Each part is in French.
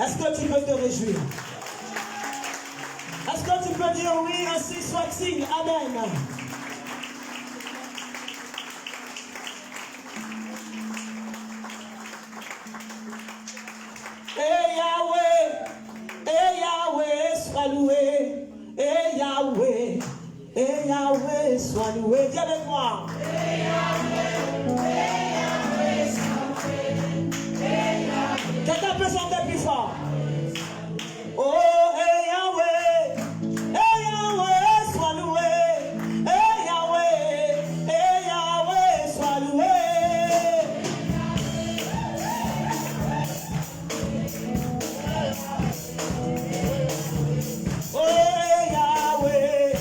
Est-ce que tu peux te réjouir? Est-ce que tu peux dire oui, ainsi soit-il? Amen. Et Yahweh, sois loué. Et Yahweh, sois loué. Dis avec moi. Et Yahweh, sois loué. Quelqu'un peut chanter plus fort. Oh, et Yahweh, sois loué. Et Yahweh, sois loué. Oh, Yahweh,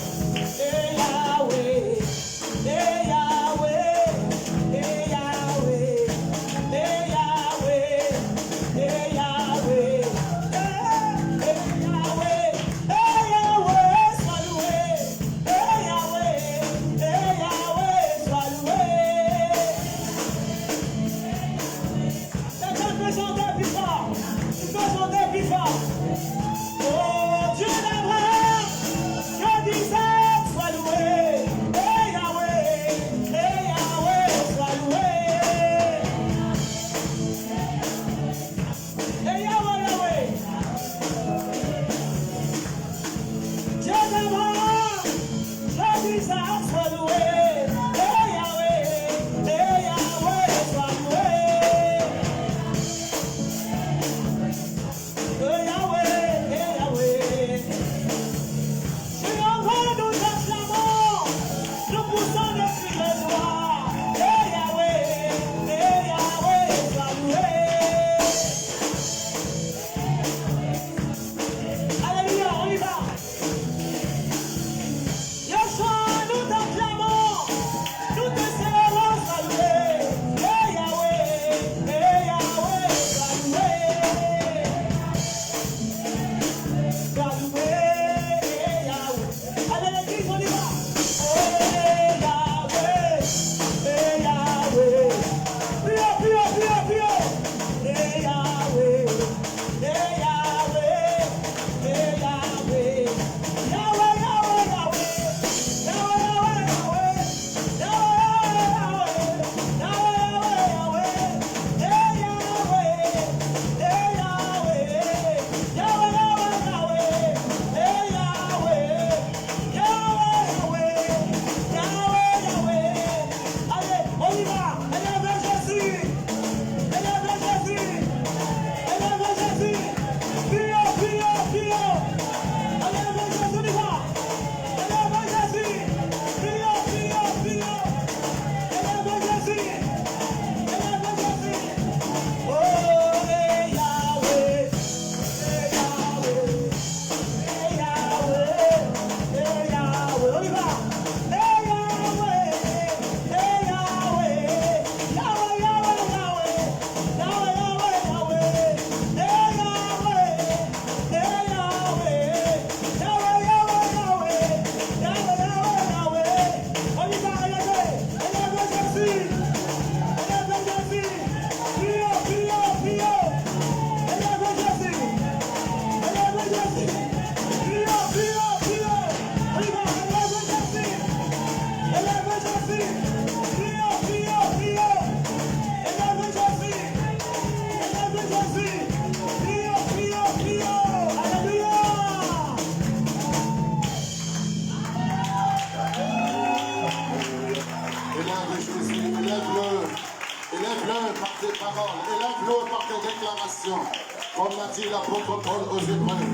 Comme l'a dit l'apôtre Paul aux Hébreux,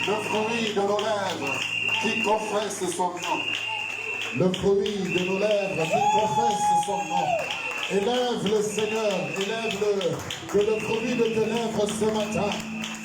le fruit de nos lèvres qui confesse son nom. Le fruit de nos lèvres qui confesse son nom. Élève le Seigneur, élève-le, que le fruit de tes lèvres ce matin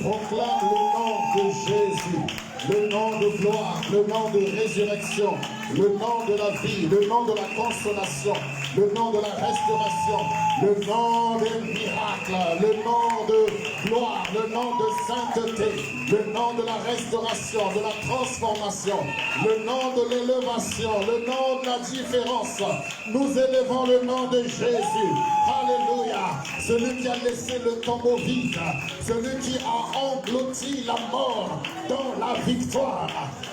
proclame le nom de Jésus, le nom de gloire, le nom de résurrection, le nom de la vie, le nom de la consolation, le nom de la restauration, le nom des miracles, le nom de gloire, le nom de sainteté, le nom de la restauration, de la transformation, le nom de l'élévation, le nom de la différence. Nous élevons le nom de Jésus. Alléluia. Celui qui a laissé le tombeau vide, celui qui a englouti la mort dans la victoire.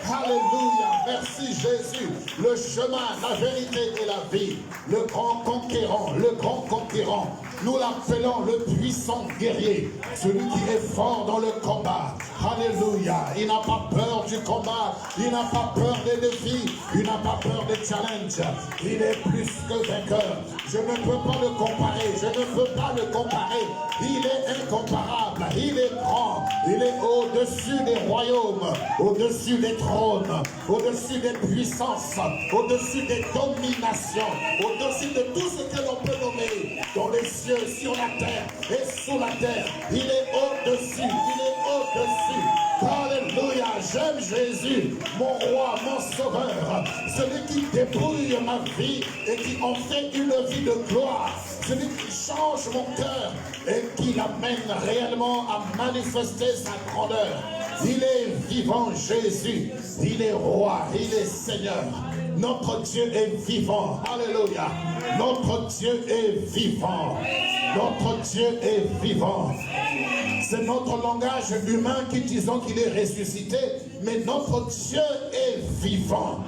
Alléluia. Merci Jésus. Le chemin, la vérité et la vie. Le grand conquérant, le grand conquérant. Nous l'appelons le puissant guerrier, celui qui est fort dans le combat. Alléluia. Il n'a pas peur du combat. Il n'a pas peur des défis. Il n'a pas peur des challenges. Il est plus que vainqueur. Je ne peux pas le comparer. Je ne peux pas le comparer. Il est incomparable. Il est grand. Il est au-dessus des royaumes, au-dessus des trônes, au-dessus des puissances, au-dessus des dominations, au-dessus de tout ce que l'on peut nommer dans les cieux, sur la terre et sous la terre. Il est au-dessus. Il est au-dessus. Alléluia, j'aime Jésus, mon roi, mon sauveur, celui qui débrouille ma vie et qui en fait une vie de gloire, celui qui change mon cœur et qui l'amène réellement à manifester sa grandeur. Il est vivant, Jésus, il est roi, il est Seigneur. Notre Dieu est vivant, alléluia. Notre Dieu est vivant, notre Dieu est vivant. C'est notre langage humain qui disons qu'il est ressuscité, mais notre Dieu est vivant.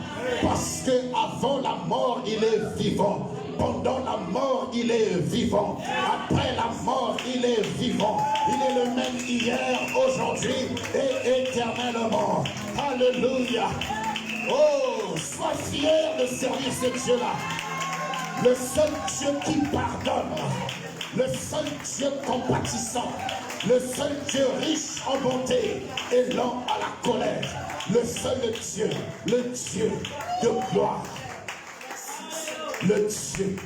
Parce qu'avant la mort, il est vivant. Pendant la mort, il est vivant. Après la mort, il est vivant. Il est le même hier, aujourd'hui et éternellement. Alléluia. Oh, sois fier de servir ce Dieu-là. Le seul Dieu qui pardonne. Le seul Dieu compatissant. Le seul Dieu riche en bonté et lent à la colère. Le seul Dieu, le Dieu de gloire. Le Dieu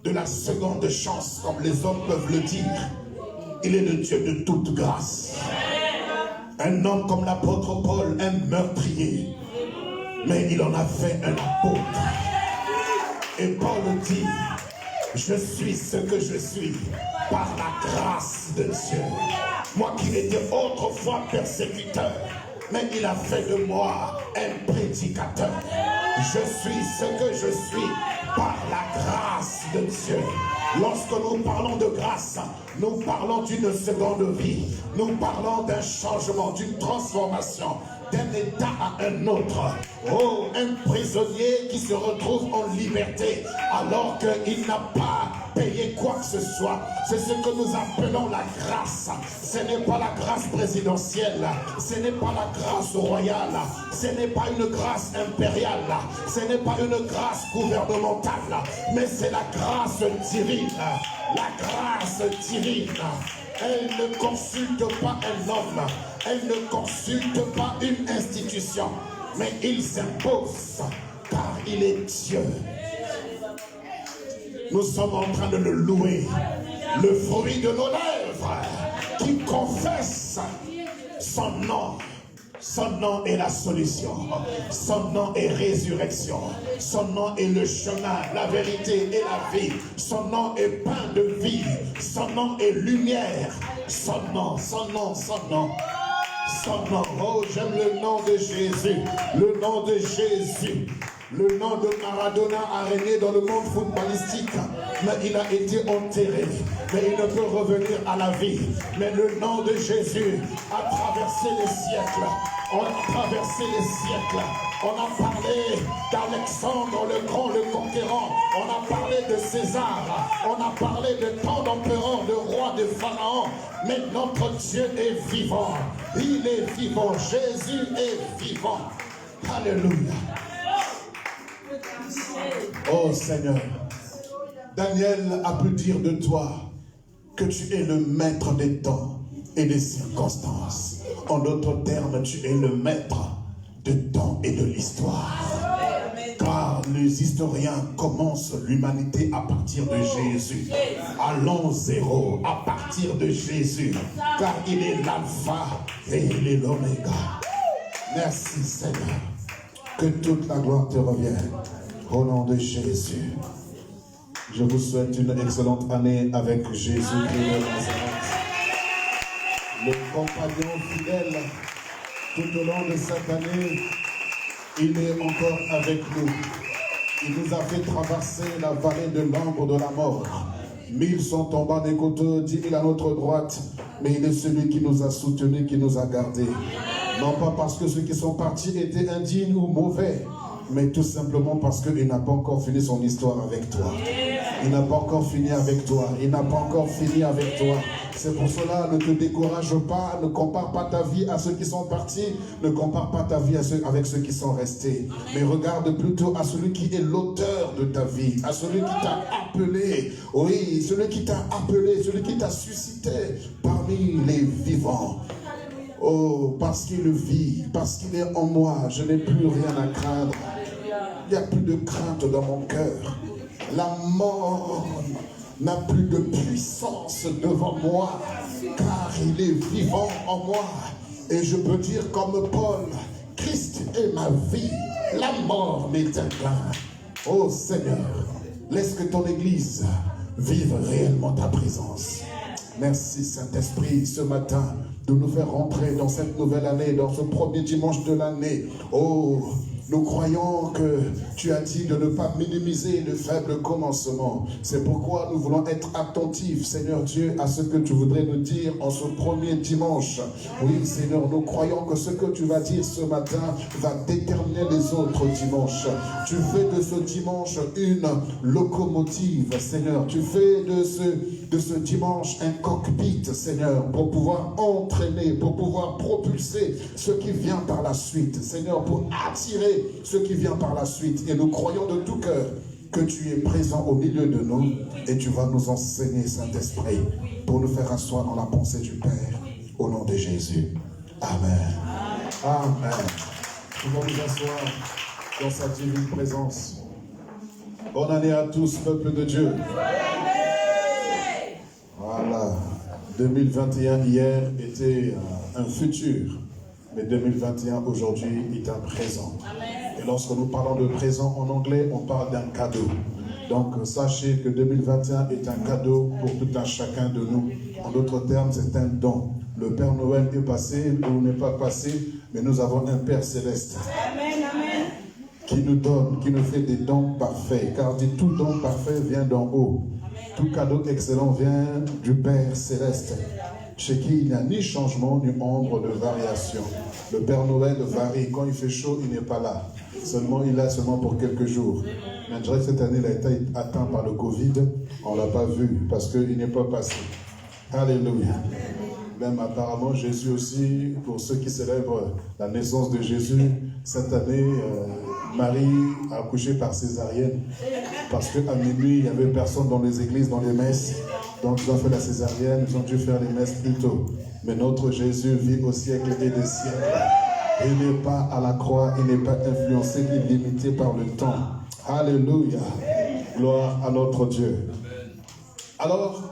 de la seconde chance, comme les hommes peuvent le dire. Il est le Dieu de toute grâce. Un homme comme l'apôtre Paul, un meurtrier, mais il en a fait un apôtre. Et Paul dit, je suis ce que je suis par la grâce de Dieu. Moi qui étais autrefois persécuteur, mais il a fait de moi un prédicateur. Je suis ce que je suis par la grâce de Dieu. Lorsque nous parlons de grâce, nous parlons d'une seconde vie. Nous parlons d'un changement, d'une transformation, d'un état à un autre. Oh, un prisonnier qui se retrouve en liberté alors qu'il n'a pas payé quoi que ce soit. C'est ce que nous appelons la grâce. Ce n'est pas la grâce présidentielle, ce n'est pas la grâce royale, ce n'est pas une grâce impériale, ce n'est pas une grâce gouvernementale, mais c'est la grâce divine. La grâce divine. Elle ne consulte pas un homme, elle ne consulte pas une institution, mais il s'impose car il est Dieu. Nous sommes en train de le louer, le fruit de nos lèvres qui confesse son nom. Son nom est la solution, son nom est résurrection, son nom est le chemin, la vérité et la vie, son nom est pain de vie, son nom est lumière, son nom, son nom, son nom. Son nom, oh j'aime le nom de Jésus, le nom de Jésus. Le nom de Maradona a régné dans le monde footballistique, mais il a été enterré, mais il ne peut revenir à la vie. Mais le nom de Jésus a traversé les siècles, on a traversé les siècles. On a parlé d'Alexandre le Grand, le conquérant. On a parlé de César. On a parlé de tant d'empereurs, de rois, de pharaons. Mais notre Dieu est vivant. Il est vivant. Jésus est vivant. Alléluia. Oh Seigneur, Daniel a pu dire de toi que tu es le maître des temps et des circonstances. En d'autres termes, tu es le maître de temps et de l'histoire. Car les historiens commencent l'humanité à partir de Jésus. À l'an zéro, à partir de Jésus. Car il est l'alpha et il est l'oméga. Merci Seigneur. Que toute la gloire te revienne. Au nom de Jésus. Je vous souhaite une excellente année avec Jésus-Christ de Nazareth. Le compagnon fidèle, tout au long de cette année, il est encore avec nous. Il nous a fait traverser la vallée de l'ombre de la mort. 1000 sont tombés des côtés, 10 000 à notre droite, mais il est celui qui nous a soutenus, qui nous a gardés. Non pas parce que ceux qui sont partis étaient indignes ou mauvais, mais tout simplement parce qu'il n'a pas encore fini son histoire avec toi. Il n'a pas encore fini avec toi. Il n'a pas encore fini avec toi. C'est pour cela, ne te décourage pas, ne compare pas ta vie à ceux qui sont partis, ne compare pas ta vie avec ceux qui sont restés. Mais regarde plutôt à celui qui est l'auteur de ta vie, à celui qui t'a appelé. Oui, celui qui t'a appelé, celui qui t'a suscité parmi les vivants. Oh, parce qu'il vit, parce qu'il est en moi, je n'ai plus rien à craindre. Il n'y a plus de crainte dans mon cœur. La mort n'a plus de puissance devant moi, car il est vivant en moi. Et je peux dire comme Paul, Christ est ma vie, la mort m'est un gain. Oh Seigneur, laisse que ton Église vive réellement ta présence. Merci Saint-Esprit ce matin de nous faire rentrer dans cette nouvelle année, dans ce premier dimanche de l'année. Oh, nous croyons que tu as dit de ne pas minimiser le faible commencement. C'est pourquoi nous voulons être attentifs, Seigneur Dieu, à ce que tu voudrais nous dire en ce premier dimanche. Oui, Seigneur, nous croyons que ce que tu vas dire ce matin va déterminer les autres dimanches. Tu fais de ce dimanche une locomotive, Seigneur. Tu fais de ce dimanche un cockpit, Seigneur, pour pouvoir entraîner, pour pouvoir propulser ce qui vient par la suite, Seigneur, pour attirer ce qui vient par la suite. Et nous croyons de tout cœur que tu es présent au milieu de nous et tu vas nous enseigner, Saint-Esprit, pour nous faire asseoir dans la pensée du Père, au nom de Jésus. Amen. Amen. Nous allons nous asseoir dans sa divine présence. Bonne année à tous, peuple de Dieu. Voilà. 2021 hier était un futur, mais 2021 aujourd'hui est un présent. Et lorsque nous parlons de présent en anglais, on parle d'un cadeau. Donc sachez que 2021 est un cadeau pour tout un chacun de nous. En d'autres termes, c'est un don. Le Père Noël est passé ou n'est pas passé, mais nous avons un Père céleste. Amen, amen. Qui nous donne, qui nous fait des dons parfaits. Car dit tout don parfait vient d'en haut. Tout cadeau excellent vient du Père céleste, chez qui il n'y a ni changement ni ombre de variation. Le Père Noël varie. Quand il fait chaud, il n'est pas là. Seulement, il est là seulement pour quelques jours. Mais je dirais que cette année, il a été atteint par le Covid. On ne l'a pas vu parce qu'il n'est pas passé. Alléluia. Même apparemment, Jésus aussi, pour ceux qui célèbrent la naissance de Jésus, cette année, Marie a accouché par césarienne. Parce qu'à minuit, il n'y avait personne dans les églises, dans les messes. Donc ils ont fait la césarienne, ils ont dû faire les messes plus tôt. Mais notre Jésus vit au siècle et des siècles. Il n'est pas à la croix, il n'est pas influencé ni limité par le temps. Alléluia. Gloire à notre Dieu. Alors,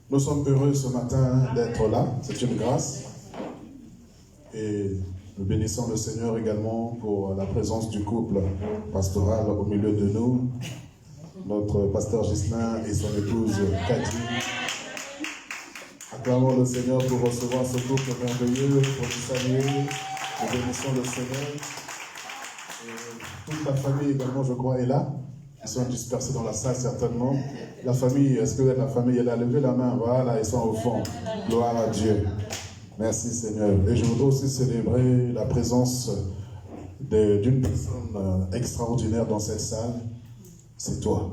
nous sommes heureux ce matin d'être là. C'est une grâce. Et nous bénissons le Seigneur également pour la présence du couple pastoral au milieu de nous. Notre pasteur Gislain et son épouse Cathy. Acclamons le Seigneur pour recevoir ce couple merveilleux, pour le saluer. Nous bénissons le Seigneur. Et toute la famille également, je crois, est là. Ils sont dispersés dans la salle certainement. La famille, est-ce que la famille est là? Levez la main, voilà, ils sont au fond. Gloire à Dieu. Merci Seigneur. Et je voudrais aussi célébrer la présence d'une personne extraordinaire dans cette salle. C'est toi.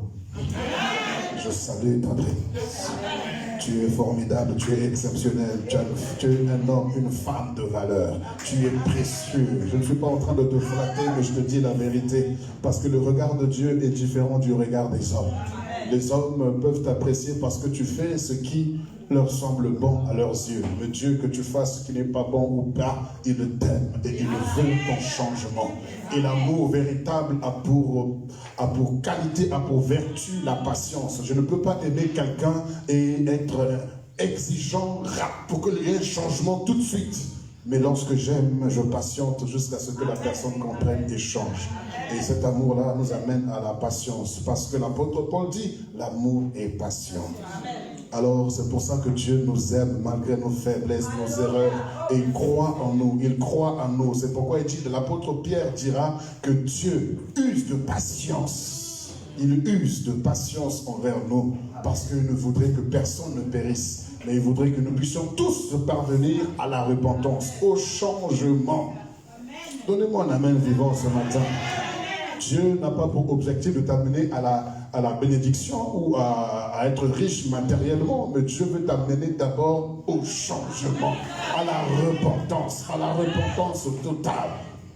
Je salue ta présence. Tu es formidable, tu es exceptionnel, tu es un homme, une femme de valeur. Tu es précieux. Je ne suis pas en train de te flatter, mais je te dis la vérité. Parce que le regard de Dieu est différent du regard des hommes. Les hommes peuvent t'apprécier parce que tu fais ce qui leur semble bon à leurs yeux. Mais Dieu, que tu fasses ce qui n'est pas bon ou pas, il t'aime et il veut ton changement. Et l'amour véritable a pour qualité, a pour vertu la patience. Je ne peux pas aimer quelqu'un et être exigeant pour qu'il y ait un changement tout de suite. Mais lorsque j'aime, je patiente jusqu'à ce que la personne comprenne et change. Et cet amour-là nous amène à la patience. Parce que l'apôtre Paul dit, l'amour est patient. Alors c'est pour ça que Dieu nous aime malgré nos faiblesses, nos erreurs. Et il croit en nous, il croit en nous. C'est pourquoi il dit, l'apôtre Pierre dira que Dieu use de patience. Il use de patience envers nous parce qu'il ne voudrait que personne ne périsse. Mais il voudrait que nous puissions tous parvenir à la repentance, au changement. Donnez-moi un amen vivant ce matin. Dieu n'a pas pour objectif de t'amener à la bénédiction ou à être riche matériellement, mais Dieu veut t'amener d'abord au changement, à la repentance totale.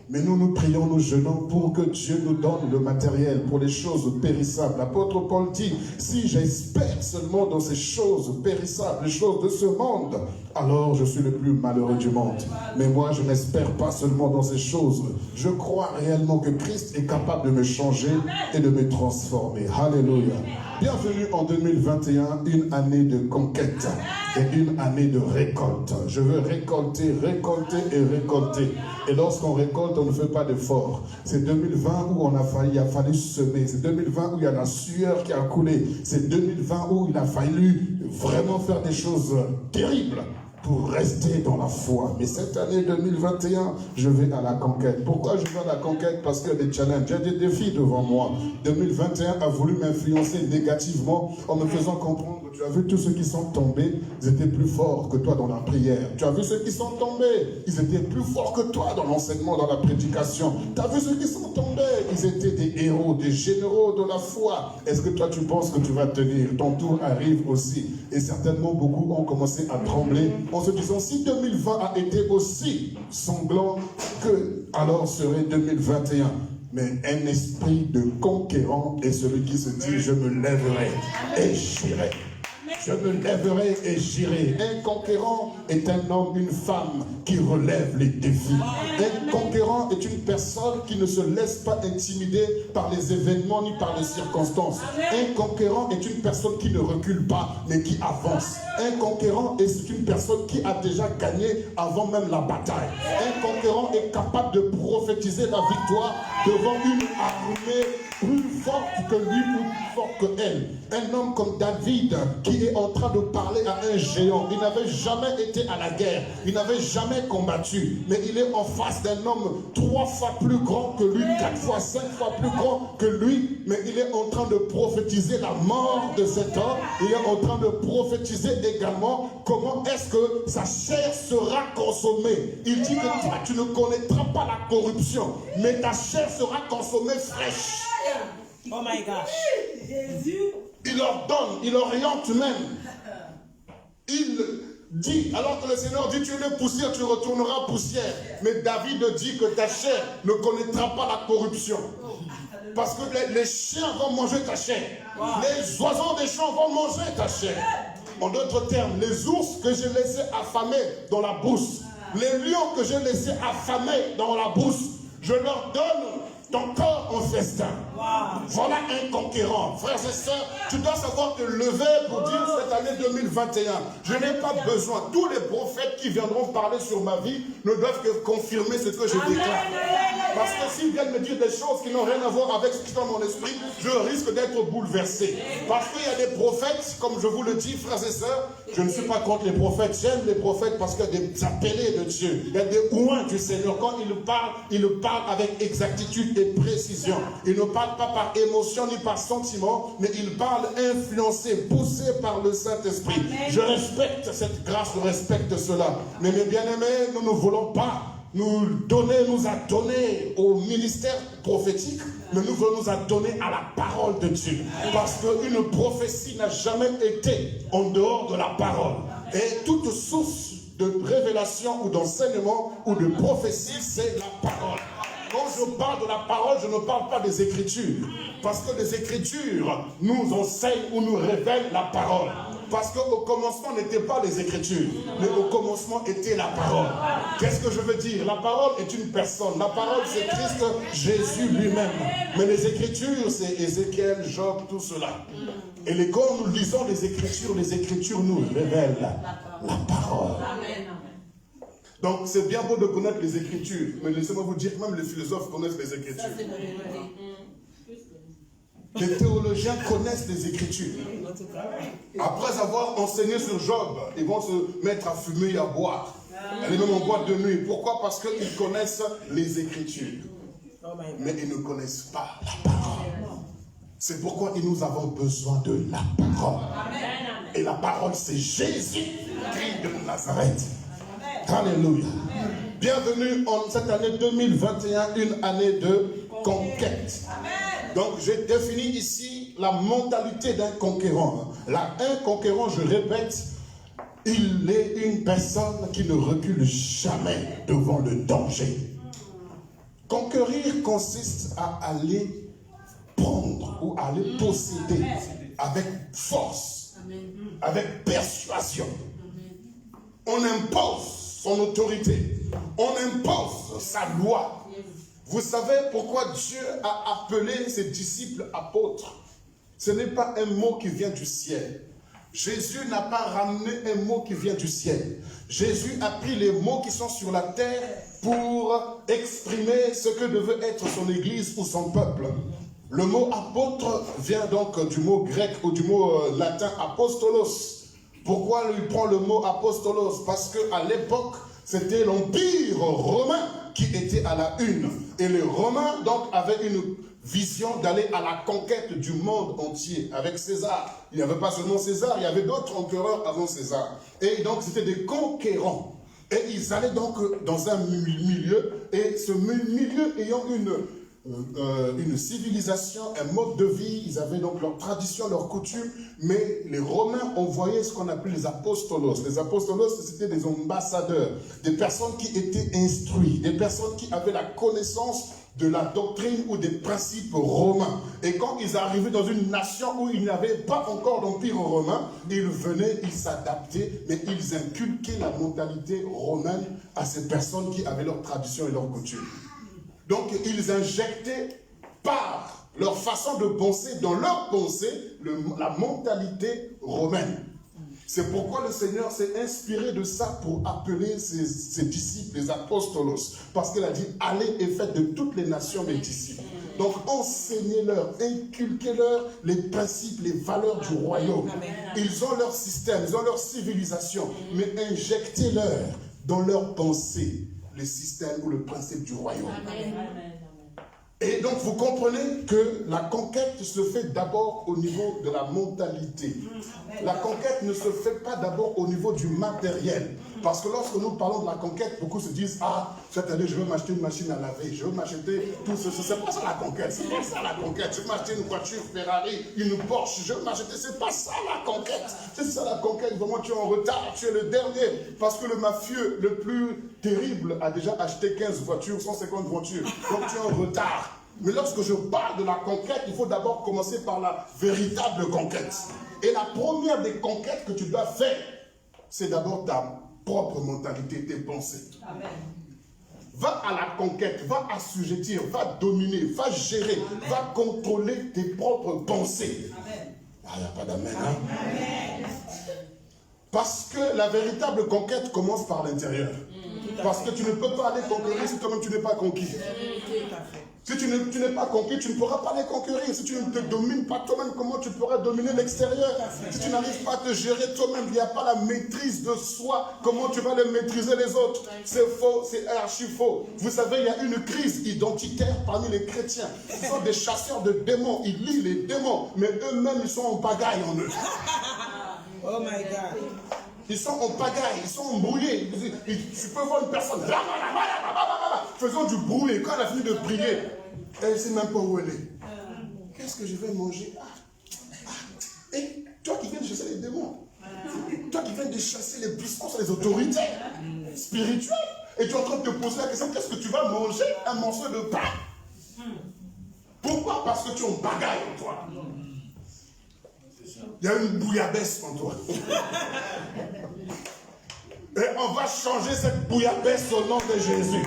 Mais nous prions, nous jeûnons pour que Dieu nous donne le matériel pour les choses périssables. L'apôtre Paul dit, si j'espère seulement dans ces choses périssables, les choses de ce monde, alors je suis le plus malheureux du monde. Mais moi, je n'espère pas seulement dans ces choses. Je crois réellement que Christ est capable de me changer et de me transformer. Alléluia. Bienvenue en 2021, une année de conquête et une année de récolte. Je veux récolter, récolter et récolter. Et lorsqu'on récolte, on ne fait pas d'effort. C'est 2020 où il a fallu semer. C'est 2020 où il y a la sueur qui a coulé. C'est 2020 où il a fallu vraiment faire des choses terribles pour rester dans la foi. Mais cette année 2021, je vais à la conquête. Pourquoi je vais à la conquête? Parce qu'il y a des challenges, il y a des défis devant moi. 2021 a voulu m'influencer négativement en me faisant comprendre que tu as vu tous ceux qui sont tombés, ils étaient plus forts que toi dans la prière. Tu as vu ceux qui sont tombés, ils étaient plus forts que toi dans l'enseignement, dans la prédication. Tu as vu ceux qui sont tombés, ils étaient des héros, des généraux de la foi. Est-ce que toi tu penses que tu vas tenir? Ton tour arrive aussi. Et certainement beaucoup ont commencé à trembler en se disant, si 2020 a été aussi sanglant, que alors serait 2021. Mais un esprit de conquérant est celui qui se dit, je me lèverai et j'irai. Je me lèverai et j'irai. Un conquérant est un homme, une femme qui relève les défis. Un conquérant est une personne qui ne se laisse pas intimider par les événements ni par les circonstances. Un conquérant est une personne qui ne recule pas, mais qui avance. Un conquérant est une personne qui a déjà gagné avant même la bataille. Un conquérant est capable de prophétiser la victoire devant une armée plus forte que lui ou plus forte que elle. Un homme comme David qui est en train de parler à un géant. Il n'avait jamais été à la guerre. Il n'avait jamais combattu. Mais il est en face d'un homme 3 fois plus grand que lui, 4 fois, 5 fois plus grand que lui. Mais il est en train de prophétiser la mort de cet homme. Il est en train de prophétiser également comment est-ce que sa chair sera consommée. Il dit que toi, tu ne connaîtras pas la corruption, mais ta chair sera consommée fraîche. Oh my gosh. Jésus. Il ordonne, il oriente même. Il dit, alors que le Seigneur dit, tu es poussière, tu retourneras poussière. Mais David dit que ta chair ne connaîtra pas la corruption. Parce que les chiens vont manger ta chair. Les oiseaux des champs vont manger ta chair. En d'autres termes, les ours que j'ai laissés affamés dans la brousse, les lions que j'ai laissés affamés dans la brousse, je leur donne ton corps en festin. Voilà un conquérant. Frères et sœurs, tu dois savoir te lever pour dire cette année 2021, je n'ai pas besoin. Tous les prophètes qui viendront parler sur ma vie ne doivent que confirmer ce que je déclare. Parce que s'ils viennent me dire des choses qui n'ont rien à voir avec ce qui est dans mon esprit, je risque d'être bouleversé. Parce qu'il y a des prophètes, comme je vous le dis, frères et sœurs, je ne suis pas contre les prophètes. J'aime les prophètes parce qu'il y a des appelés de Dieu. Il y a des ouins du Seigneur. Quand ils parlent avec exactitude et précision. Ils ne parlent pas par émotion ni par sentiment, mais ils parlent influencés, poussés par le Saint-Esprit. Je respecte cette grâce, je respecte cela. Mais mes bien-aimés, nous ne voulons pas nous adonner au ministère prophétique, mais nous voulons nous adonner à la parole de Dieu. Parce qu'une prophétie n'a jamais été en dehors de la parole. Et toute source de révélation ou d'enseignement ou de prophétie, c'est la parole. Quand je parle de la parole, je ne parle pas des Écritures. Parce que les Écritures nous enseignent ou nous révèlent la parole. Parce qu'au commencement n'était pas les Écritures, mais au commencement était la parole. Qu'est-ce que je veux dire? La parole est une personne. La parole, c'est Christ, Jésus lui-même. Mais les Écritures, c'est Ézéchiel, Job, tout cela. Et quand nous lisons les Écritures nous révèlent la parole. Donc c'est bien beau de connaître les Écritures, mais laissez-moi vous dire que même les philosophes connaissent les Écritures. Les théologiens connaissent les Écritures. Après avoir enseigné sur Job, ils vont se mettre à fumer et à boire. Aller même en boîte de nuit. Pourquoi? Parce qu'ils connaissent les Écritures. Mais ils ne connaissent pas la parole. C'est pourquoi nous avons besoin de la parole. Et la parole, c'est Jésus-Christ de Nazareth. Alléluia. Bienvenue en cette année 2021, une année de conquête. Donc, j'ai défini ici la mentalité d'un conquérant. Un conquérant, je répète, il est une personne qui ne recule jamais devant le danger. Conquérir consiste à aller prendre ou à aller posséder avec force, avec persuasion. On impose son autorité, on impose sa loi. Vous savez pourquoi Dieu a appelé ses disciples apôtres? Ce n'est pas un mot qui vient du ciel. Jésus n'a pas ramené un mot qui vient du ciel. Jésus a pris les mots qui sont sur la terre pour exprimer ce que devait être son église ou son peuple. Le mot apôtre vient donc du mot grec ou du mot latin apostolos. Pourquoi il prend le mot apostolos? Parce qu'à l'époque, c'était l'Empire romain qui était à la une. Et les Romains donc avaient une vision d'aller à la conquête du monde entier avec César. Il n'y avait pas seulement César, il y avait d'autres empereurs avant César. Et donc c'était des conquérants. Et ils allaient donc dans un milieu, et ce milieu ayant une civilisation, un mode de vie, ils avaient donc leur tradition, leurs coutumes, mais les Romains envoyaient ce qu'on appelle les apostolos. Les apostolos, c'était des ambassadeurs, des personnes qui étaient instruites, des personnes qui avaient la connaissance de la doctrine ou des principes romains. Et quand ils arrivaient dans une nation où il n'y avait pas encore d'empire romain, ils venaient, ils s'adaptaient, mais ils inculquaient la mentalité romaine à ces personnes qui avaient leur tradition et leurs coutumes. Donc ils injectaient par leur façon de penser, dans leur pensée, la mentalité romaine. C'est pourquoi le Seigneur s'est inspiré de ça pour appeler ses disciples, les apostolos. Parce qu'il a dit, allez et faites de toutes les nations mes disciples. Donc enseignez-leur, inculquez-leur les principes, les valeurs du royaume. Ils ont leur système, ils ont leur civilisation, mais injectez-leur dans leur pensée les systèmes ou le principe du royaume. Et donc vous comprenez que la conquête se fait d'abord au niveau de la mentalité. La conquête ne se fait pas d'abord au niveau du matériel. Parce que lorsque nous parlons de la conquête, beaucoup se disent, ah, cette année je veux m'acheter une machine à laver, je veux m'acheter tout ceci. C'est pas ça la conquête, c'est pas ça la conquête. Je veux m'acheter une voiture Ferrari, une Porsche, je veux m'acheter, c'est pas ça la conquête. C'est ça la conquête, vraiment tu es en retard, tu es le dernier. Parce que le mafieux le plus terrible a déjà acheté 15 voitures, 150 voitures. Donc tu es en retard. Mais lorsque je parle de la conquête, il faut d'abord commencer par la véritable conquête. Et la première des conquêtes que tu dois faire, c'est d'abord ta propre mentalité, tes pensées. Amen. Va à la conquête, va assujettir, va dominer, va gérer, amen, va contrôler tes propres pensées. Amen. Ah, il n'y a pas d'amen, hein? Amen. Parce que la véritable conquête commence par l'intérieur. Parce que tu ne peux pas aller conquérir si toi-même tu n'es pas conquis. Si tu n'es pas conquis, tu ne pourras pas les conquérir. Si tu ne te domines pas toi-même, comment tu pourras dominer l'extérieur? Si tu n'arrives pas à te gérer toi-même, il n'y a pas la maîtrise de soi. Comment tu vas les maîtriser les autres? C'est faux, c'est archi faux. Vous savez, il y a une crise identitaire parmi les chrétiens. Ils sont des chasseurs de démons. Ils lient les démons, mais eux-mêmes, ils sont en pagaille en eux. Oh my God. Ils sont en pagaille, ils sont embrouillés. Tu peux voir une personne faisant du bruit. Quand elle a fini de prier, elle ne sait même pas où elle est. Qu'est-ce que je vais manger? Et toi qui viens de chasser les démons, toi qui viens de chasser les puissances, les autorités spirituelles, et tu es en train de te poser la question, qu'est-ce que tu vas manger? Un morceau de pain. Pourquoi? Parce que tu es en pagaille en toi. Il y a une bouillabaisse en toi. Et on va changer cette bouillabaisse au nom de Jésus.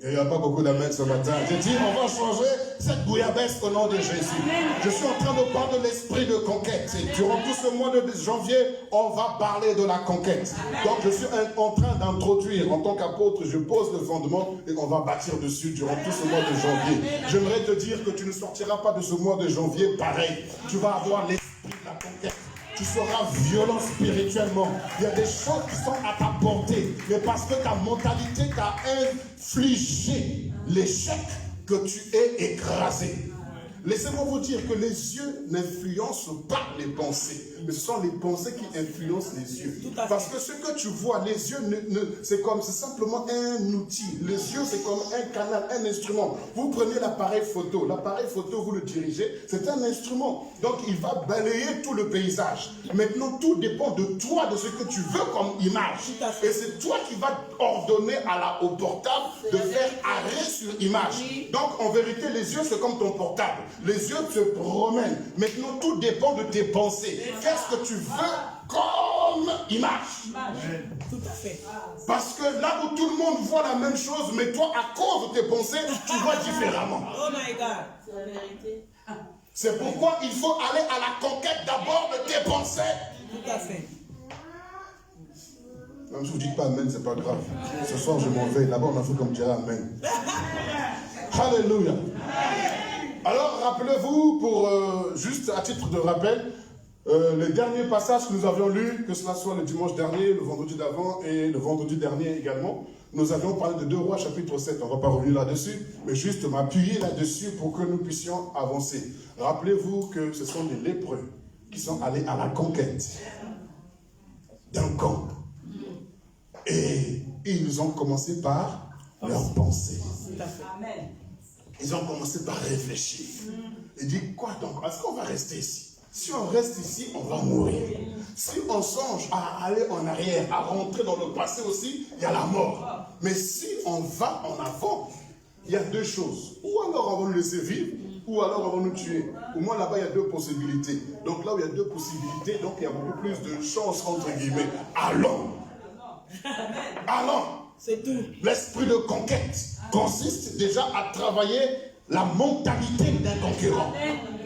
Il n'y a pas beaucoup d'amen ce matin. J'ai dit, on va changer cette bouillabaisse au nom de Jésus. Je suis en train de parler de l'esprit de conquête. Et durant tout ce mois de janvier, on va parler de la conquête. Donc je suis en train d'introduire, en tant qu'apôtre, je pose le fondement et on va bâtir dessus durant tout ce mois de janvier. J'aimerais te dire que tu ne sortiras pas de ce mois de janvier pareil. Tu vas avoir l'esprit de la conquête. Tu seras violent spirituellement. Il y a des choses qui sont à ta portée. Mais parce que ta mentalité t'a infligé l'échec, que tu es écrasé. Laissez-moi vous dire que les yeux n'influencent pas les pensées. Mais ce sont les pensées qui influencent les yeux. Parce que ce que tu vois, les yeux, c'est simplement un outil. Les yeux, c'est comme un canal, un instrument. Vous prenez l'appareil photo. L'appareil photo, vous le dirigez. C'est un instrument. Donc, il va balayer tout le paysage. Maintenant, tout dépend de toi, de ce que tu veux comme image. Et c'est toi qui vas ordonner au portable de faire arrêt sur image. Donc, en vérité, les yeux, c'est comme ton portable. Les yeux se promènent. Maintenant, tout dépend de tes pensées. Qu'est-ce que tu veux comme image? Tout à fait. Parce que là où tout le monde voit la même chose, mais toi, à cause de tes pensées, tu vois différemment. Oh my God. C'est la vérité. C'est pourquoi il faut aller à la conquête d'abord de tes pensées. Tout à fait. Même si vous ne dites pas amen, c'est pas grave. Ce soir, je m'en vais. Là-bas, on a fait comme dire amen. Alléluia. Alors, rappelez-vous, juste à titre de rappel, les derniers passages que nous avions lus, que cela soit le dimanche dernier, le vendredi d'avant et le vendredi dernier également, nous avions parlé de 2 Rois chapitre 7. On ne va pas revenir là-dessus, mais juste m'appuyer là-dessus pour que nous puissions avancer. Rappelez-vous que ce sont des lépreux qui sont allés à la conquête d'un camp. Et ils ont commencé par leurs pensées. Amen. Ils ont commencé par réfléchir. Ils disent, quoi donc? Est-ce qu'on va rester ici? Si on reste ici, on va mourir. Si on songe à aller en arrière, à rentrer dans le passé aussi, il y a la mort. Mais si on va en avant, il y a 2 choses. Ou alors on va nous laisser vivre, ou alors on va nous tuer. Au moins là-bas, il y a 2 possibilités. Donc là où il y a 2 possibilités, donc il y a beaucoup plus de chances, entre guillemets. Allons. Allons. C'est tout. L'esprit de conquête consiste déjà à travailler la mentalité d'un concurrent.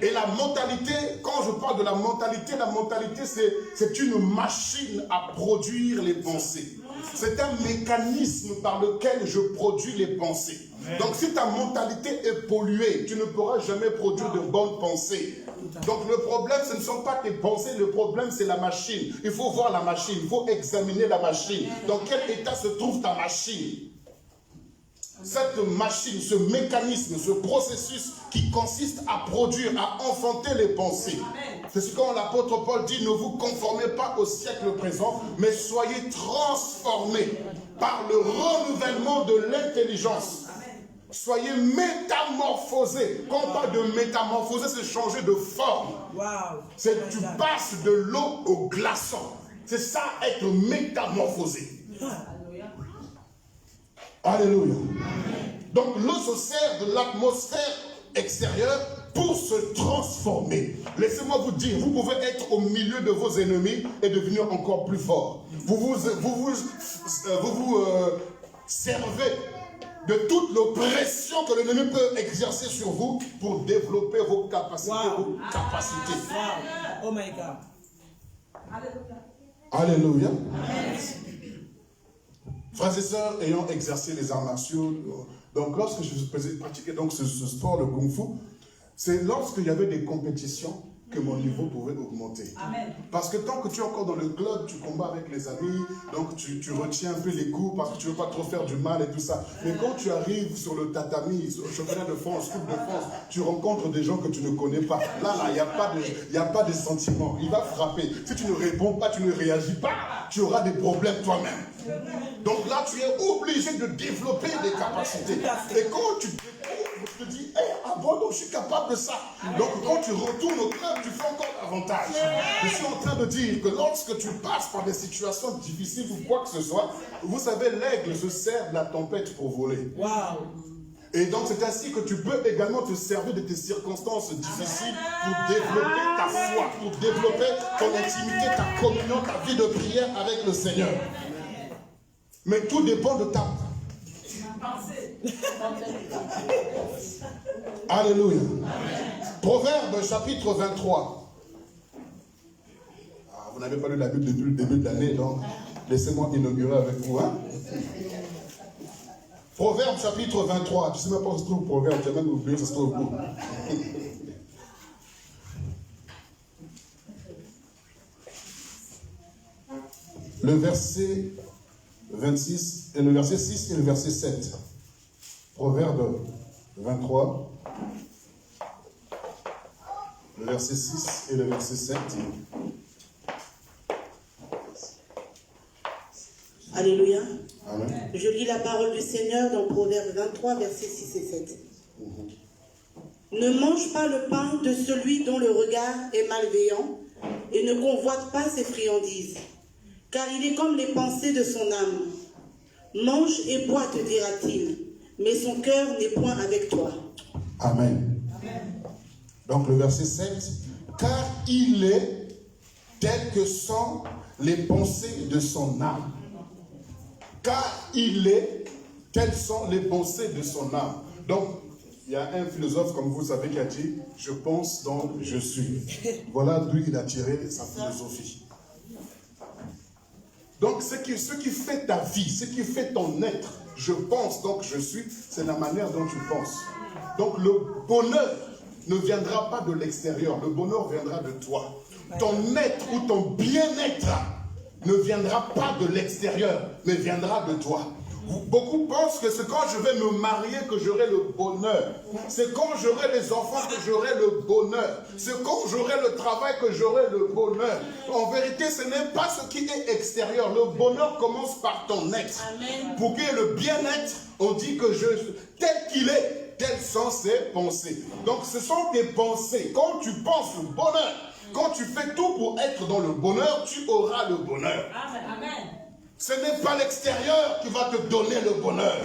Et la mentalité, quand je parle de la mentalité c'est une machine à produire les pensées. C'est un mécanisme par lequel je produis les pensées. Donc si ta mentalité est polluée, tu ne pourras jamais produire de bonnes pensées. Donc le problème, ce ne sont pas tes pensées, le problème c'est la machine. Il faut voir la machine, il faut examiner la machine. Dans quel état se trouve ta machine? Cette machine, ce mécanisme, ce processus qui consiste à produire, à enfanter les pensées. C'est ce que l'apôtre Paul dit, ne vous conformez pas au siècle présent, mais soyez transformés par le renouvellement de l'intelligence. Soyez métamorphosés. Quand on parle de métamorphoser, c'est changer de forme. C'est tu passes de l'eau au glaçon. C'est ça, être métamorphosé. Alléluia. Donc l'eau se sert de l'atmosphère extérieure pour se transformer. Laissez-moi vous dire, vous pouvez être au milieu de vos ennemis et devenir encore plus fort. Vous vous servez de toute l'oppression que l'ennemi peut exercer sur vous pour développer vos capacités. Oh my God. Alléluia. Frères et sœurs, ayant exercé les arts martiaux, donc lorsque je pratiquais donc ce sport, le Kung Fu, c'est lorsqu'il y avait des compétitions que mon niveau pouvait augmenter. Amen. Parce que tant que tu es encore dans le club, tu combats avec les amis, donc tu retiens un peu les coups parce que tu ne veux pas trop faire du mal et tout ça. Mais quand tu arrives sur le tatami, sur le championnat de France, Coupe de France, tu rencontres des gens que tu ne connais pas. Là, il n'y a pas de sentiment. Il va frapper. Si tu ne réponds pas, tu ne réagis pas, tu auras des problèmes toi-même. Donc là, tu es obligé de développer des capacités. Et quand tu découvres, tu te dis, donc je suis capable de ça. Donc quand tu retournes au club, tu fais encore davantage. Je suis en train de dire que lorsque tu passes par des situations difficiles ou quoi que ce soit, vous savez, l'aigle se sert de la tempête pour voler. Et donc c'est ainsi que tu peux également te servir de tes circonstances difficiles pour développer ta foi, pour développer ton intimité, ta communion, ta vie de prière avec le Seigneur. Mais tout dépend de Alléluia. Proverbe chapitre 23. Ah, vous n'avez pas lu la Bible depuis le début de l'année, donc laissez-moi inaugurer avec vous. Hein? Proverbe chapitre 23. Tu ne sais même pas où se trouve Proverbe, tu as même oublié où ça se trouve où. Le verset 26, et le verset 6 et le verset 7. Proverbe 23, le verset 6 et le verset 7. Alléluia. Amen. Je lis la parole du Seigneur dans Proverbe 23, versets 6 et 7. Ne mange pas le pain de celui dont le regard est malveillant et ne convoite pas ses friandises, car il est comme les pensées de son âme. Mange et bois, te dira-t-il, mais son cœur n'est point avec toi. Amen. Amen. Donc le verset 7, car il est tel que sont les pensées de son âme. Car il est, telles sont les pensées de son âme. Donc, il y a un philosophe, comme vous savez, qui a dit, je pense donc je suis. Voilà d'où il a tiré sa philosophie. Donc, ce qui fait ta vie, ce qui fait ton être, je pense donc je suis, c'est la manière dont tu penses. Donc, le bonheur ne viendra pas de l'extérieur, le bonheur viendra de toi. Ton être ou ton bien-être ne viendra pas de l'extérieur, mais viendra de toi. Beaucoup pensent que c'est quand je vais me marier que j'aurai le bonheur. C'est quand j'aurai les enfants que j'aurai le bonheur. C'est quand j'aurai le travail que j'aurai le bonheur. En vérité, ce n'est pas ce qui est extérieur. Le bonheur commence par ton être. Amen. Pour qu'il y ait le bien-être, on dit que tel qu'il est, telles sont ses pensées. Donc ce sont tes pensées. Quand tu penses le bonheur, quand tu fais tout pour être dans le bonheur, tu auras le bonheur. Amen. Ce n'est pas l'extérieur qui va te donner le bonheur.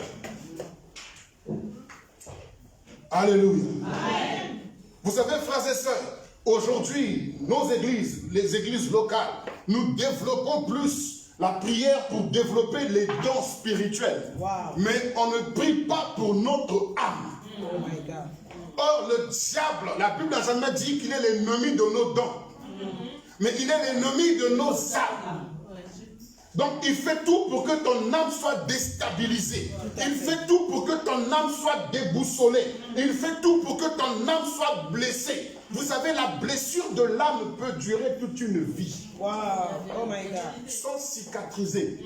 Alléluia. Amen. Vous savez, frères et sœurs, aujourd'hui, nos églises, les églises locales, nous développons plus la prière pour développer les dons spirituels. Wow. Mais on ne prie pas pour notre âme. Oh my God. Or, le diable, la Bible n'a jamais dit qu'il est l'ennemi de nos dons. Mais il est l'ennemi de nos âmes. Donc, il fait tout pour que ton âme soit déstabilisée. Il fait tout pour que ton âme soit déboussolée. Il fait tout pour que ton âme soit blessée. Vous savez, la blessure de l'âme peut durer toute une vie. Wow. Oh my God. Sans cicatriser.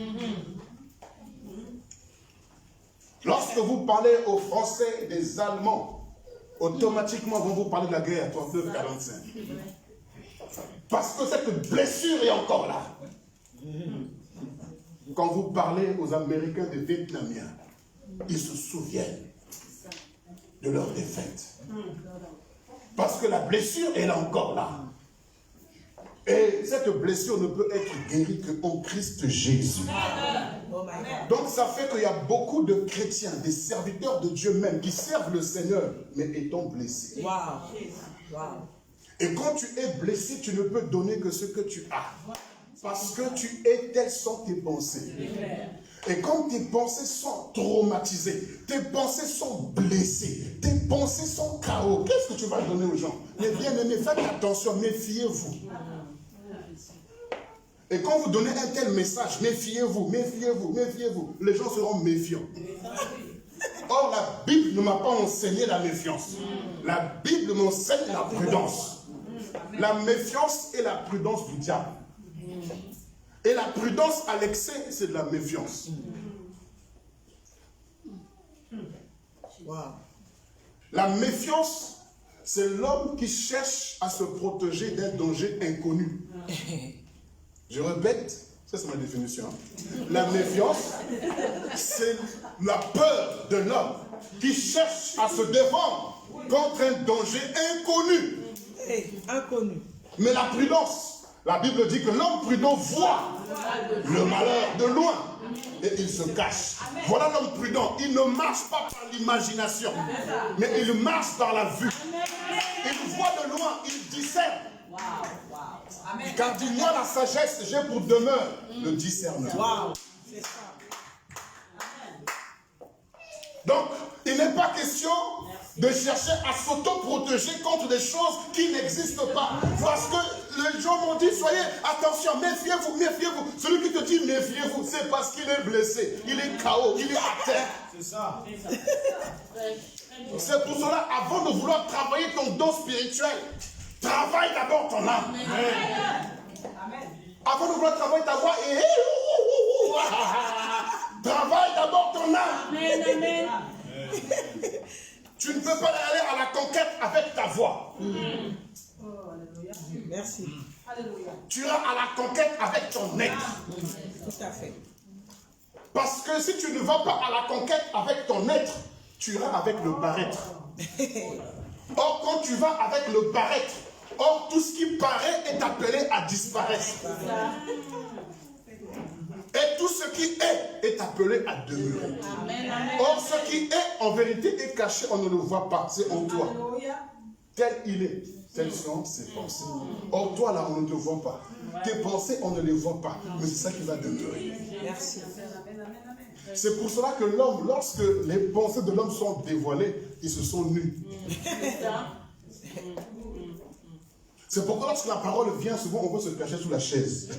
Lorsque vous parlez aux Français des Allemands, automatiquement, vont vous parler de la guerre à 39-45. Parce que cette blessure est encore là. Quand vous parlez aux Américains des Vietnamiens, ils se souviennent de leur défaite. Parce que la blessure est là encore là. Et cette blessure ne peut être guérie qu'en Christ Jésus. Donc ça fait qu'il y a beaucoup de chrétiens, des serviteurs de Dieu même, qui servent le Seigneur, mais étant blessés. Wow. Wow. Et quand tu es blessé, tu ne peux donner que ce que tu as. Parce que tu es, telles sont tes pensées. Et comme tes pensées sont traumatisées, tes pensées sont blessées, tes pensées sont KO, qu'est-ce que tu vas donner aux gens? Mais bien aimés, faites attention, méfiez-vous. Et quand vous donnez un tel message, méfiez-vous, méfiez-vous, méfiez-vous, les gens seront méfiants. Or, la Bible ne m'a pas enseigné la méfiance. La Bible m'enseigne la prudence. La méfiance est la prudence du diable. Et la prudence à l'excès, c'est de la méfiance. Wow. La méfiance, c'est l'homme qui cherche à se protéger d'un danger inconnu. Je répète, ça c'est ma définition. La méfiance, c'est la peur de l'homme qui cherche à se défendre contre un danger inconnu. Inconnu. Mais la prudence, la Bible dit que l'homme prudent voit le malheur de loin et il se cache. Voilà l'homme prudent. Il ne marche pas par l'imagination, mais il marche par la vue. Il voit de loin, il discerne. Car dis-moi la sagesse, j'ai pour demeure le discernement. question de chercher à s'auto-protéger contre des choses qui n'existent pas. Parce que les gens m'ont dit, soyez attention, méfiez-vous, méfiez-vous. Celui qui te dit méfiez-vous, c'est parce qu'il est blessé, il est KO, il est à terre. C'est ça. C'est pour cela, avant de vouloir travailler ton don spirituel, travaille d'abord ton âme. Amen. Avant de vouloir travailler ta voix, travaille d'abord ton âme. Amen, amen. Tu ne peux pas aller à la conquête avec ta voix. Merci. Tu iras à la conquête avec ton être. Tout à fait. Parce que si tu ne vas pas à la conquête avec ton être, tu iras avec le paraître. Or, quand tu vas avec le paraître, or tout ce qui paraît est appelé à disparaître. Et tout ce qui est appelé à demeurer. Or, ce qui est en vérité est caché, on ne le voit pas, c'est en toi. Tel il est, telles sont ses pensées. Or, toi là, on ne te voit pas. Tes pensées, on ne les voit pas. Mais c'est ça qui va demeurer. Merci. C'est pour cela que l'homme, lorsque les pensées de l'homme sont dévoilées, ils se sont nus. C'est pourquoi lorsque la parole vient, souvent on veut se cacher sous la chaise.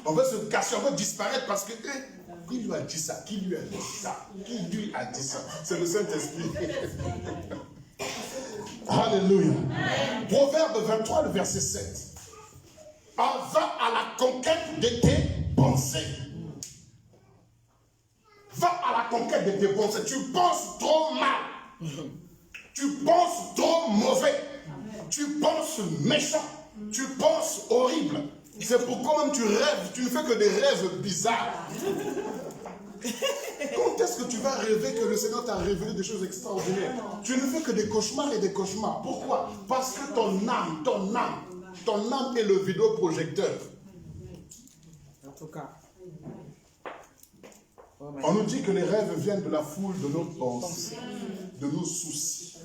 On veut se cacher, on veut disparaître parce que qui lui a dit ça? Qui lui a dit ça? Qui lui a dit ça? C'est le Saint-Esprit. Alléluia. Proverbe 23, le verset 7. Va à la conquête de tes pensées. Va à la conquête de tes pensées. Tu penses trop mal. Tu penses trop mauvais. Tu penses méchant. Tu penses horrible. C'est pourquoi même tu rêves. Tu ne fais que des rêves bizarres. Quand est-ce que tu vas rêver que le Seigneur t'a révélé des choses extraordinaires? Tu ne fais que des cauchemars et des cauchemars. Pourquoi? Parce que ton âme est le vidéoprojecteur. En tout cas. On nous dit que les rêves viennent de la foule de nos pensées, de nos soucis.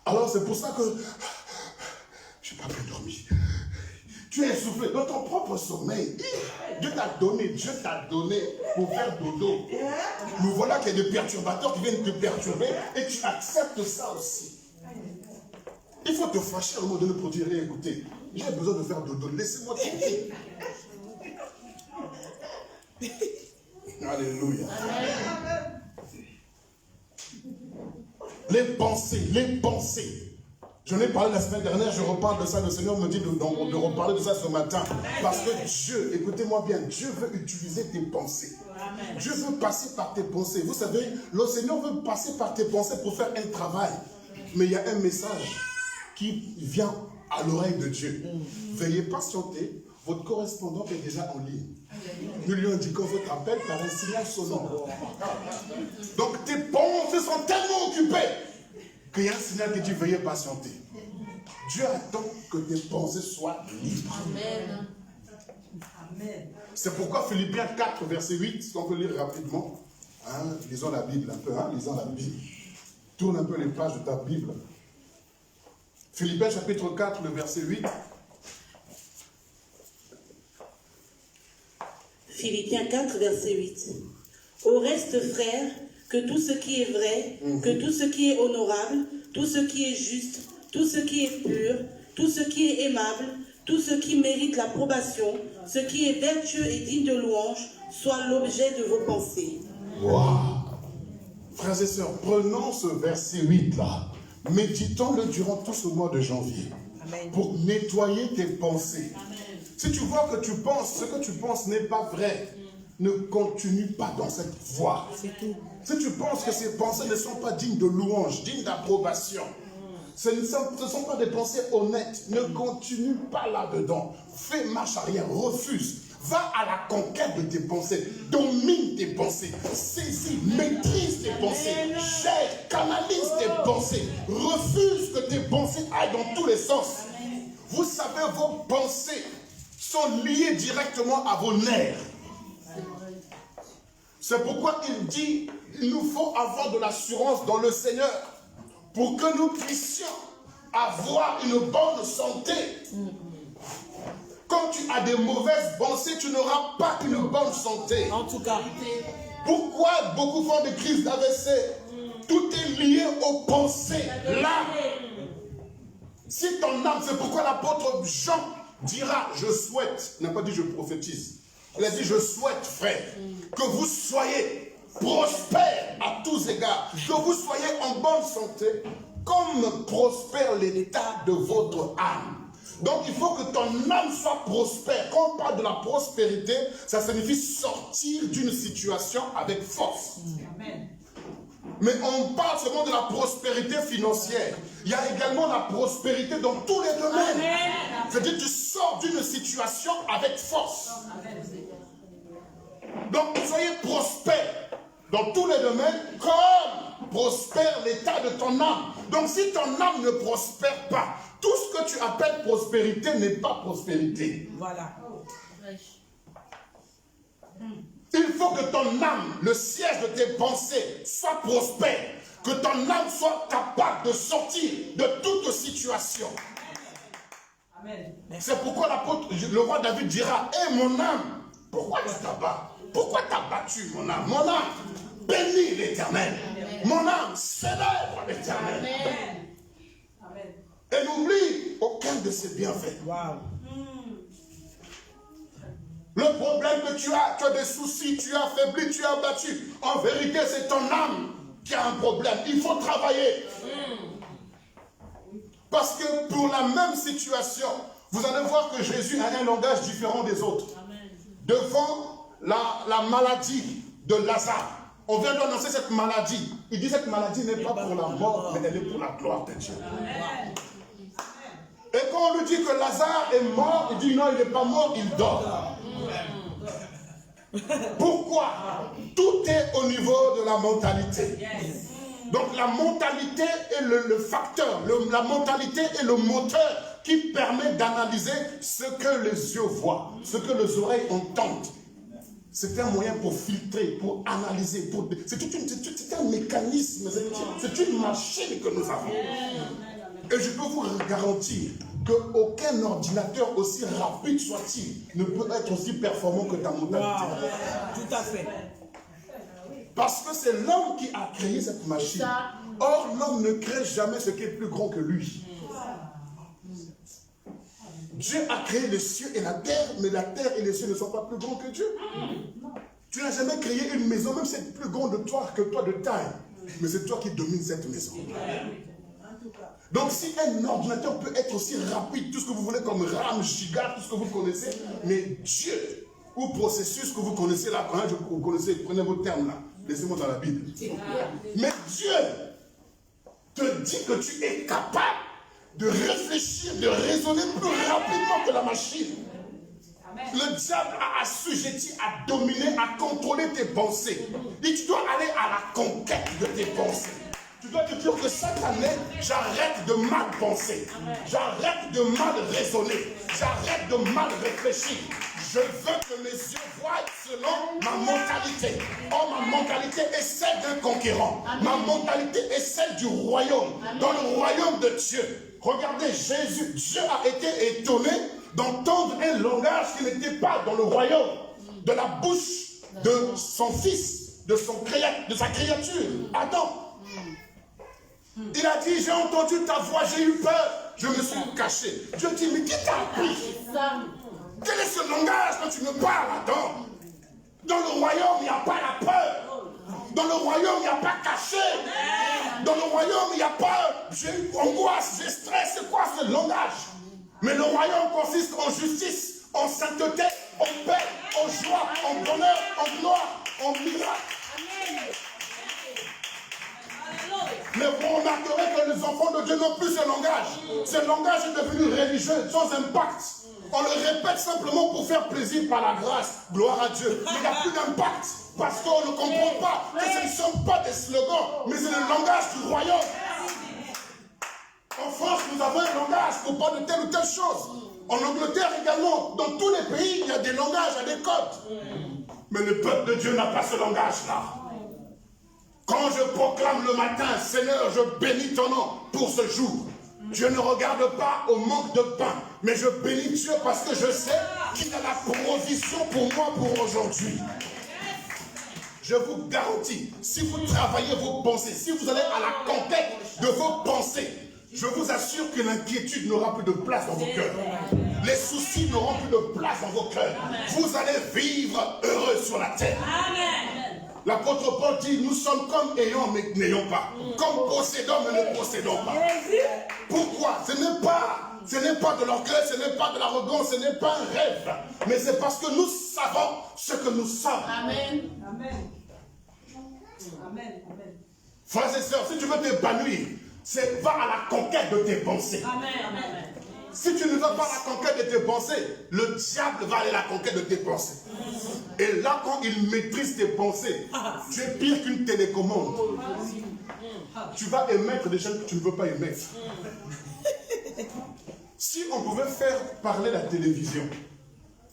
Alors c'est pour ça que je n'ai pas bien dormi. Tu es essoufflé dans ton propre sommeil. Dieu t'a donné pour faire dodo. Nous voilà qu'il y a des perturbateurs qui viennent te perturber et tu acceptes ça aussi. Il faut te fâcher à un moment donné pour dire, écoutez, j'ai besoin de faire dodo, laissez-moi tranquille. Alléluia. Les pensées. J'en ai parlé la semaine dernière, je reparle de ça, le Seigneur me dit de reparler de ça ce matin. Parce que Dieu, écoutez-moi bien, Dieu veut utiliser tes pensées. Dieu veut passer par tes pensées. Vous savez, le Seigneur veut passer par tes pensées pour faire un travail. Mais il y a un message qui vient à l'oreille de Dieu. Veuillez patienter, votre correspondant est déjà en ligne. Nous lui indiquons votre appel par un signal sonore. Donc tes pensées sont tellement occupées qu'il y a un signal qui dit veuillez patienter. Dieu attend que tes pensées soient libres. Amen. C'est pourquoi Philippiens 4, verset 8, si on peut lire rapidement. Lisons la Bible un peu, lisons la Bible. Tourne un peu les pages de ta Bible. Philippiens chapitre 4, le verset 8. Philippiens 4, verset 8. Au reste, frères, que tout ce qui est vrai, que tout ce qui est honorable, tout ce qui est juste, tout ce qui est pur, tout ce qui est aimable, tout ce qui mérite l'approbation, ce qui est vertueux et digne de louange, soit l'objet de vos pensées. Waouh! Frères et sœurs, prenons ce verset 8 là. Méditons-le durant tout ce mois de janvier. Amen. Pour nettoyer tes pensées. Amen. Si tu vois que tu penses, ce que tu penses n'est pas vrai, ne continue pas dans cette voie. C'est tout. Si tu penses que ces pensées ne sont pas dignes de louange, dignes d'approbation, ce ne sont pas des pensées honnêtes, ne continue pas là-dedans. Fais marche arrière, refuse. Va à la conquête de tes pensées, domine tes pensées, saisis, maîtrise tes pensées, gère, canalise tes pensées, refuse que tes pensées aillent dans tous les sens. Vous savez, vos pensées sont liées directement à vos nerfs. C'est pourquoi il dit, il nous faut avoir de l'assurance dans le Seigneur pour que nous puissions avoir une bonne santé. Quand tu as des mauvaises pensées, tu n'auras pas une bonne santé. En tout cas. Pourquoi beaucoup font des crises d'AVC? Tout est lié aux pensées, l'âme. Si ton âme, c'est pourquoi l'apôtre Jean dira, je souhaite, il n'a pas dit je prophétise, il a dit je souhaite, frère, que vous soyez prospères à tous égards, que vous soyez en bonne santé, comme prospère l'état de votre âme. Donc il faut que ton âme soit prospère. Quand on parle de la prospérité, ça signifie sortir d'une situation avec force. Amen. Mais on parle seulement de la prospérité financière. Il y a également la prospérité dans tous les domaines. C'est-à-dire que tu sors d'une situation avec force. Donc soyez prospères dans tous les domaines comme prospère l'état de ton âme. Donc si ton âme ne prospère pas, tout ce que tu appelles prospérité n'est pas prospérité. Voilà. Il faut que ton âme, le siège de tes pensées, soit prospère. Que ton âme soit capable de sortir de toute situation. Amen. C'est pourquoi l'apôtre, le roi David dira, hé mon âme, pourquoi tu t'abats? Pourquoi t'as battu mon âme? Mon âme, bénis l'Éternel. Mon âme, célèbre l'Éternel. Et n'oublie aucun de ses bienfaits. Wow. Le problème que tu as des soucis, tu as affaibli, tu as battu. En vérité, c'est ton âme qui a un problème. Il faut travailler. Parce que pour la même situation, vous allez voir que Jésus a un langage différent des autres. Devant la maladie de Lazare, on vient d'annoncer cette maladie. Il dit cette maladie n'est pas pour la mort, mais elle est pour la gloire de Dieu. Amen. Et quand on lui dit que Lazare est mort, il dit non, il n'est pas mort, il dort. Pourquoi? Tout est au niveau de la mentalité. Donc la mentalité est le facteur, la mentalité est le moteur qui permet d'analyser ce que les yeux voient, ce que les oreilles entendent. C'est un moyen pour filtrer, pour analyser. C'est un mécanisme, c'est une machine que nous avons. Et je peux vous garantir qu'aucun ordinateur, aussi rapide soit-il, ne peut être aussi performant que ta mentalité. Wow. Tout à fait. Parce que c'est l'homme qui a créé cette machine. Or, l'homme ne crée jamais ce qui est plus grand que lui. Dieu a créé les cieux et la terre, mais la terre et les cieux ne sont pas plus grands que Dieu. Tu n'as jamais créé une maison, même si c'est plus grand de toi que toi de taille. Mais c'est toi qui domines cette maison. Donc si un ordinateur peut être aussi rapide, tout ce que vous voulez comme RAM, giga, tout ce que vous connaissez, mais Dieu, ou processus que vous connaissez là, quand vous connaissez, prenez vos termes là, laissez-moi dans la Bible. Mais Dieu te dit que tu es capable de réfléchir, de raisonner plus rapidement que la machine. Le diable a assujetti à dominer, à contrôler tes pensées. Et tu dois aller à la conquête de tes pensées. Tu dois te dire que cette année, j'arrête de mal penser. J'arrête de mal raisonner. J'arrête de mal réfléchir. Je veux que mes yeux voient selon ma mentalité. Or, ma mentalité est celle d'un conquérant. Ma mentalité est celle du royaume. Dans le royaume de Dieu. Regardez, Jésus, Dieu a été étonné d'entendre un langage qui n'était pas dans le royaume. De la bouche de son fils, de sa créature, Adam. Il a dit, j'ai entendu ta voix, j'ai eu peur, je me suis caché. Dieu dit, mais qui t'a appris? Quel est ce langage dont tu me parles, Adam? Dans le royaume, il n'y a pas la peur. Dans le royaume, il n'y a pas caché. Dans le royaume, il n'y a pas j'ai eu angoisse, j'ai stress. C'est quoi ce langage? Mais le royaume consiste en justice, en sainteté, en paix, en joie, en bonheur, en gloire, en miracle. Mais vous remarquerez que les enfants de Dieu n'ont plus ce langage. Ce langage est devenu religieux, sans impact. On le répète simplement pour faire plaisir par la grâce. Gloire à Dieu. Mais il n'y a plus d'impact. Parce qu'on ne comprend pas que ce ne sont pas des slogans, mais c'est le langage du royaume. En France, nous avons un langage pour parler de telle ou telle chose. En Angleterre également, dans tous les pays, il y a des langages, il y a des codes. Mais le peuple de Dieu n'a pas ce langage-là. Quand je proclame le matin, Seigneur, je bénis ton nom pour ce jour. Dieu ne regarde pas au manque de pain, mais je bénis Dieu parce que je sais qu'il a la provision pour moi pour aujourd'hui. je vous garantis, si vous travaillez vos pensées, si vous allez à la conquête de vos pensées, je vous assure que l'inquiétude n'aura plus de place dans vos cœurs. Les soucis n'auront plus de place dans vos cœurs. Vous allez vivre heureux sur la terre. L'apôtre Paul dit, nous sommes comme ayants mais n'ayons pas. Comme possédons mais ne possédons pas. Pourquoi? Ce n'est pas de l'orgueil, ce n'est pas de l'arrogance, ce n'est pas un rêve. Mais c'est parce que nous savons ce que nous sommes. Amen. Amen. Amen. Frères et sœurs, si tu veux t'épanouir, va à la conquête de tes pensées. Amen. Si tu ne vas pas à la conquête de tes pensées, le diable va aller à la conquête de tes pensées. Et là, quand il maîtrise tes pensées, tu es pire qu'une télécommande. Tu vas émettre des choses que tu ne veux pas émettre. Si on pouvait faire parler la télévision,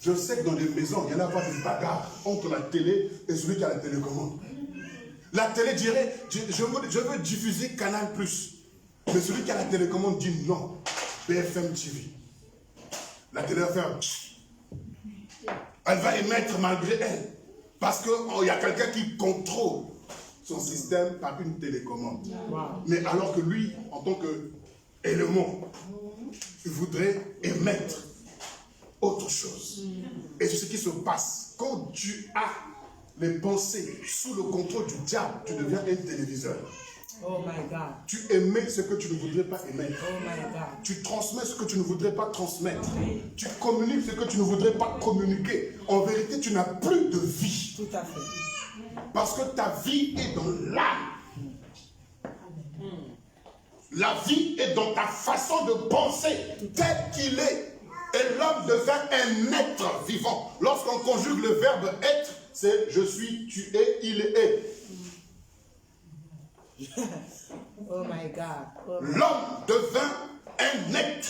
je sais que dans les maisons, il y en a pas des bagarres entre la télé et celui qui a la télécommande. La télé dirait, je veux diffuser Canal+. Mais celui qui a la télécommande dit non, BFM TV. La télé va faire... Elle va émettre malgré elle. Parce qu'il y a quelqu'un qui contrôle son système par une télécommande. Mais alors que lui, en tant qu'élément, il voudrait émettre autre chose. Et c'est ce qui se passe. Quand tu as les pensées sous le contrôle du diable, tu deviens un téléviseur. Oh my God. Tu émets ce que tu ne voudrais pas émettre. Oh my God. Tu transmets ce que tu ne voudrais pas transmettre. Tu communiques ce que tu ne voudrais pas communiquer. En vérité, tu n'as plus de vie. Tout à fait. Parce que ta vie est dans l'âme. La vie est dans ta façon de penser, tel qu'il est. Et l'homme devient un être vivant. Lorsqu'on conjugue le verbe être, c'est je suis, tu es, il est. Oh my God. L'homme devint un être.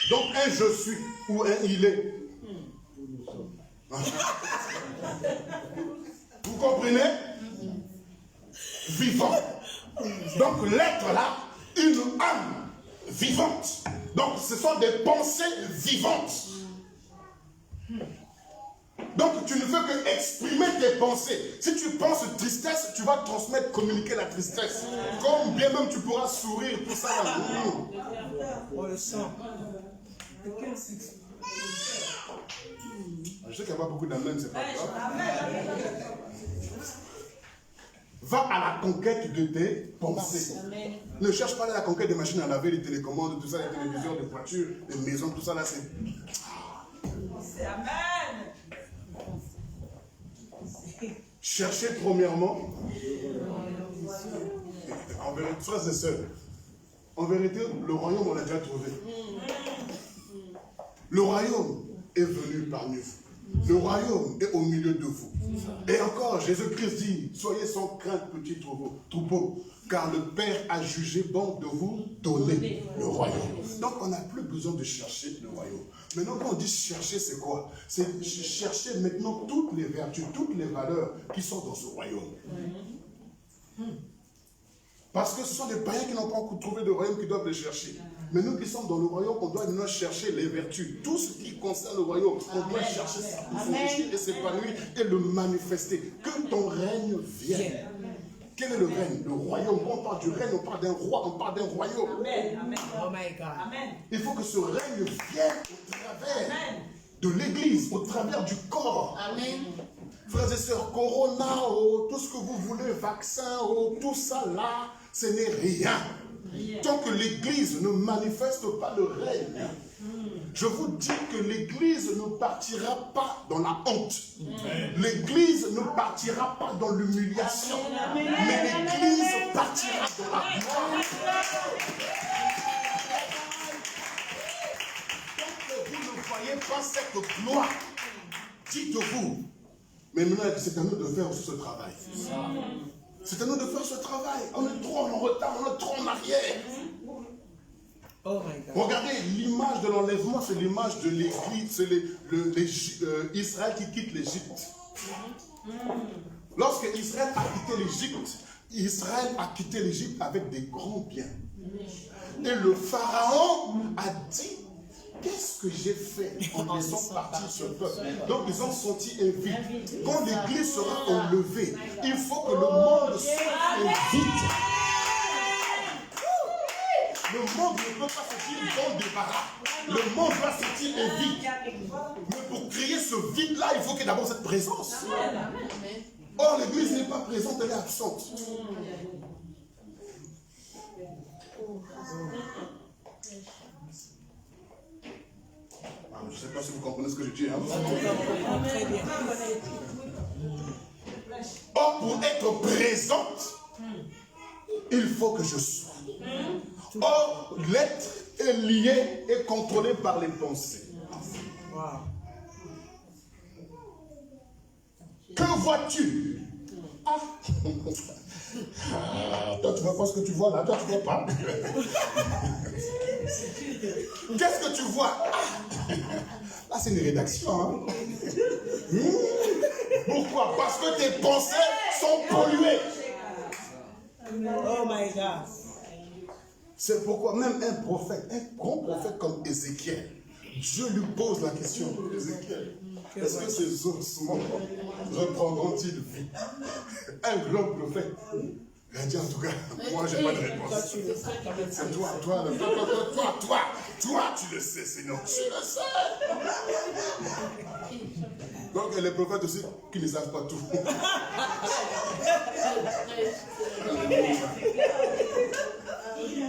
Donc un je suis ou un il est. Vous comprenez? Vivant. Donc l'être là, une âme vivante. Donc ce sont des pensées vivantes. Donc tu ne veux que exprimer tes pensées. Si tu penses tristesse, tu vas transmettre, communiquer la tristesse. Comme bien même tu pourras sourire, tout ça. On le sent. Je sais qu'il n'y a pas beaucoup d'amen, c'est pas grave. Va à la conquête de tes pensées. Ne cherche pas à la conquête des machines à laver, les télécommandes, tout ça, les téléviseurs, les voitures, les maisons, tout ça là, c'est... Amen. Cherchez premièrement, en vérité, frères et sœurs, en vérité, le royaume, on l'a déjà trouvé. Le royaume est venu parmi vous. Le royaume est au milieu de vous. Et encore, Jésus-Christ dit, soyez sans crainte, petits troupeaux, car le Père a jugé bon de vous donner le royaume. Donc on n'a plus besoin de chercher le royaume. Maintenant, quand on dit chercher, c'est quoi? C'est chercher maintenant toutes les vertus, toutes les valeurs qui sont dans ce royaume. Parce que ce sont des païens qui n'ont pas encore trouvé de royaume qui doivent les chercher. Mais nous qui sommes dans le royaume, on doit maintenant chercher les vertus. Tout ce qui concerne le royaume, on doit chercher ça pour s'enrichir et s'épanouir et le manifester. Que ton règne vienne. Quel est le règne? Le royaume. Quand on parle du règne, on parle d'un roi, on parle d'un royaume. Amen. Amen. Oh my God. Amen. Il faut que ce règne vienne au travers de l'église, au travers du corps. Amen. Frères et sœurs, corona, tout ce que vous voulez, vaccin, tout ça là, ce n'est rien. Tant que l'église ne manifeste pas le règne, je vous dis que l'église ne partira pas dans la honte. L'église ne partira pas dans l'humiliation. Mais l'église partira dans la gloire. Tant que vous ne voyez pas cette gloire, dites-vous, mais maintenant c'est à nous de faire aussi ce travail. C'est à nous de faire ce travail. On est trop en retard, on est trop en arrière. Oh my God. Regardez, l'image de l'enlèvement, c'est l'image de l'Église, c'est Israël qui quitte l'Égypte. Lorsque Israël a quitté l'Égypte, Israël a quitté l'Égypte avec des grands biens. Et le Pharaon a dit qu'est-ce que j'ai fait en laissant partir ce peuple? Donc ils ont senti un vide. Quand l'église sera enlevée, il faut que le monde soit un vide. Le monde ne peut pas sentir bon débarras. Le monde doit sentir un vide. Mais pour créer ce vide-là, il faut qu'il y ait d'abord cette présence. Or, l'église n'est pas présente, elle est absente. Je ne sais pas si vous comprenez ce que je dis. Hein? Très bien. Or, pour être présente, il faut que je sois. Or, l'être est lié et contrôlé par les pensées. Wow. Que vois-tu? Ah. Toi, tu vois pas ce que tu vois là, toi, tu vois pas. Qu'est-ce que tu vois? Là, c'est une rédaction. Hein? Pourquoi? Parce que tes pensées sont polluées. Oh my God. C'est pourquoi même un prophète, un grand prophète comme Ézéchiel, Dieu lui pose la question, Ézéchiel, est-ce que ces ossements reprendront-ils vie? Un grand prophète. Il a dit en tout cas, moi j'ai pas de réponse. C'est toi, tu le sais, Seigneur, tu le sais. Donc il y a les prophètes aussi qui ne savent pas tout.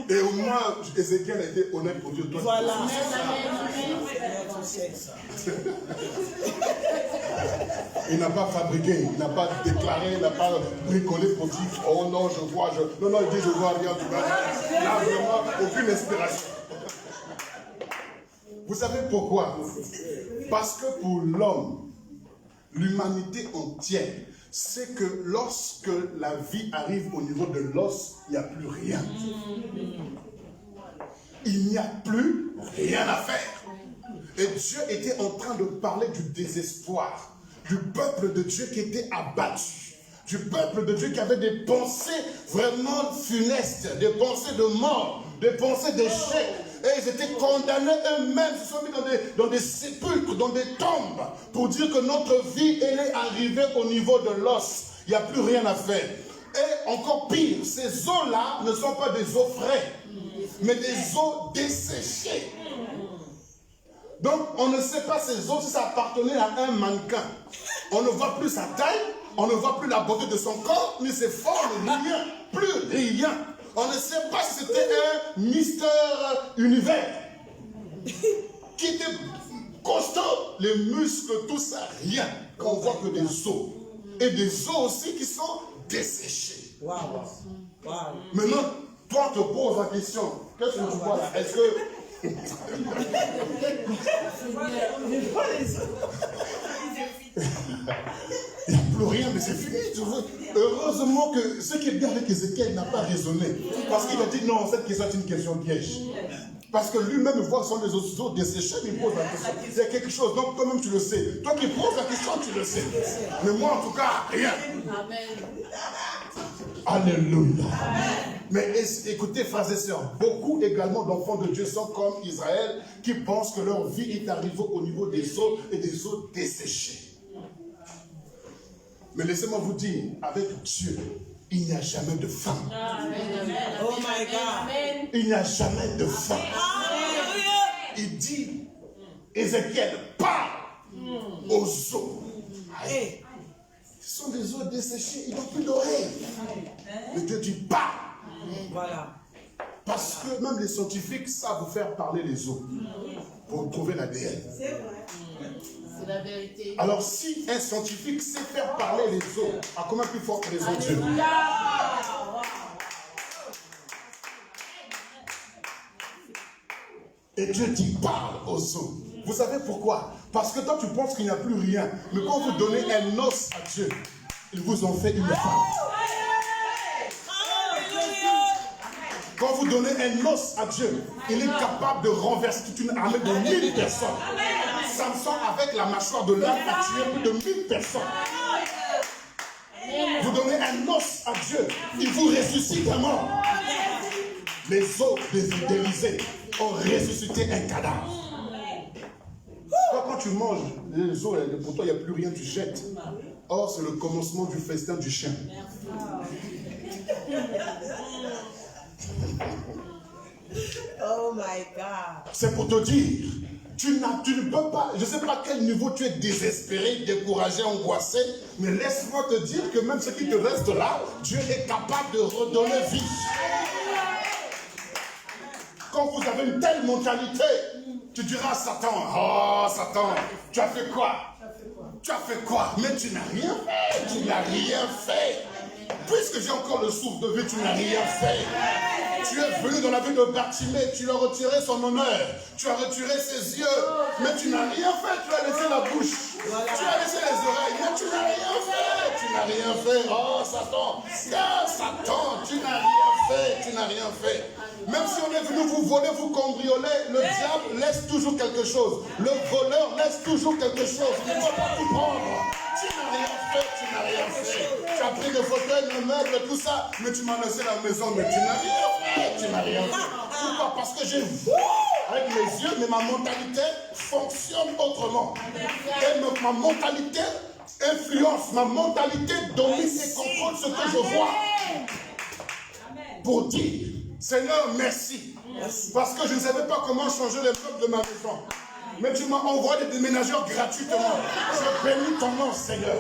Et au moins, Ézéchiel a été honnête pour Dieu. Toi, Voilà. il n'a pas fabriqué, il n'a pas déclaré, il n'a pas bricolé pour dire oh non, je vois, non, non, il dit je vois rien, en tout cas. Là, vraiment, aucune inspiration. Vous savez pourquoi? Parce que pour l'homme, l'humanité entière, c'est que lorsque la vie arrive au niveau de l'os, il n'y a plus rien. Il n'y a plus rien à faire. Et Dieu était en train de parler du désespoir, du peuple de Dieu qui était abattu, du peuple de Dieu qui avait des pensées vraiment funestes, des pensées de mort, des pensées d'échec. Et ils étaient condamnés eux-mêmes, se sont mis dans des sépulcres, dans des tombes, pour dire que notre vie, elle est arrivée au niveau de l'os. Il n'y a plus rien à faire. Et encore pire, ces eaux-là ne sont pas des eaux fraîches, mais des eaux desséchées. Donc, on ne sait pas ces eaux si ça appartenait à un mannequin. On ne voit plus sa taille, on ne voit plus la beauté de son corps, ni ses formes, rien, plus rien. On ne sait pas si c'était un Mister Univers qui était constant, les muscles, tout ça, rien. On voit que des os. Et des os aussi qui sont desséchés. Wow. Wow. Maintenant, toi, te poses la question. Qu'est-ce que tu vois là? Est-ce que... Il n'y a plus rien, mais c'est fini. Heureusement que ce qui est bien avec Ézéchiel n'a pas raisonné. Parce qu'il a dit non, cette question est une question piège. Parce que lui-même voit son des os desséchés, il pose la question. Il y a quelque chose, donc toi-même tu le sais. Toi qui poses la question, tu le sais. Mais moi en tout cas, rien. Amen. Alléluia. Mais écoutez, frères et sœurs, beaucoup également d'enfants de Dieu sont comme Israël qui pensent que leur vie est arrivée au niveau des eaux et des eaux desséchées. Mais laissez-moi vous dire, avec Dieu, il n'y a jamais de fin. Oh my God. Il n'y a jamais de fin. Il dit, Ézéchiel, parle aux eaux. Hey. Ce sont des eaux desséchées, ils n'ont plus d'oreilles. Mais Dieu dit, parle. Voilà. Parce que même les scientifiques savent vous faire parler les eaux pour trouver l'ADN. C'est vrai. C'est la vérité. Alors si un scientifique sait faire parler les eaux, à combien plus forte raison Dieu? Et Dieu dit parle aux eaux. Vous savez pourquoi? Parce que toi tu penses qu'il n'y a plus rien. Mais quand vous donnez un os à Dieu, il vous en fait une femme. Quand vous donnez un os à Dieu, il est capable de renverser toute une armée de 1000 personnes. Samson, avec la mâchoire de l'âne, a tué plus de 1000 personnes. Vous donnez un os à Dieu, il vous ressuscite à mort. Les os d'Élisée ont ressuscité un cadavre. quand tu manges les os, pour toi, il n'y a plus rien, tu jettes. Or, c'est le commencement du festin du chien. Oh my God. C'est pour te dire, tu ne peux pas, je ne sais pas à quel niveau tu es désespéré, découragé, angoissé, mais laisse-moi te dire que même ce qui te reste là, Dieu est capable de redonner vie. Quand vous avez une telle mentalité, tu diras à Satan, oh Satan, tu as fait quoi? Tu as fait quoi? Mais tu n'as rien fait, tu n'as rien fait. Puisque j'ai encore le souffle de vie, tu n'as rien fait. Tu es venu dans la vie de Bartimée, tu lui as retiré son honneur, tu as retiré ses yeux, mais tu n'as rien fait, tu as laissé la bouche, tu as laissé les oreilles, mais tu n'as rien fait, tu n'as rien fait. Oh Satan, Satan, tu n'as rien fait, tu n'as rien fait. Même si on est venu vous voler, vous cambrioler, le diable laisse toujours quelque chose. Le voleur laisse toujours quelque chose. Il ne va pas tout prendre. Tu n'as rien fait, tu n'as rien fait. Tu as pris des fauteuils, des meubles, tout ça, mais tu m'as laissé la maison, mais tu n'as rien fait, tu n'as rien fait. Pourquoi? Parce que j'ai vu avec mes yeux, mais ma mentalité fonctionne autrement. Et ma mentalité influence, ma mentalité domine et contrôle ce que je vois. Pour dire, Seigneur, merci. Parce que je ne savais pas comment changer les meubles de ma maison. Mais tu m'as envoyé des déménageurs gratuitement. Je bénis ton nom, Seigneur.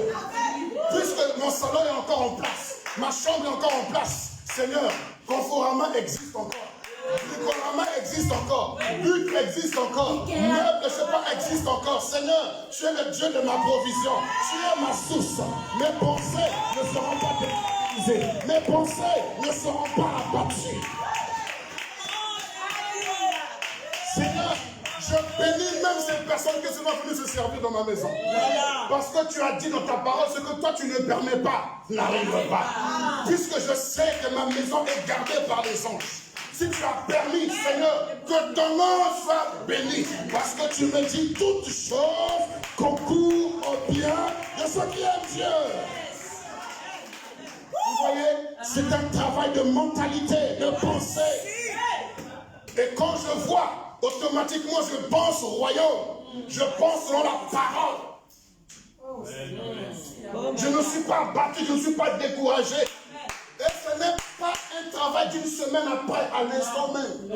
Puisque mon salon est encore en place, ma chambre est encore en place, Seigneur, Conforama existe encore. Nicolama existe encore. But existe encore. Meuble, je ne sais pas, existe encore. Seigneur, tu es le Dieu de ma provision. Tu es ma source. Mes pensées ne seront pas détruites. Mes pensées ne seront pas abattues. Seigneur, je bénis même ces personnes qui sont venues se servir dans ma maison. Parce que tu as dit dans ta parole ce que toi tu ne permets pas n'arrive pas. Puisque je sais que ma maison est gardée par les anges. Si tu as permis, Seigneur, que ton nom soit béni. Parce que tu me dis toutes choses concourent au bien de ceux qui aiment Dieu. Vous voyez, c'est un travail de mentalité, de pensée. Et quand je vois, automatiquement, je pense au royaume. Je pense selon la parole. Je ne suis pas abattu, je ne suis pas découragé. Et ce n'est pas un travail d'une semaine après, à l'instant même.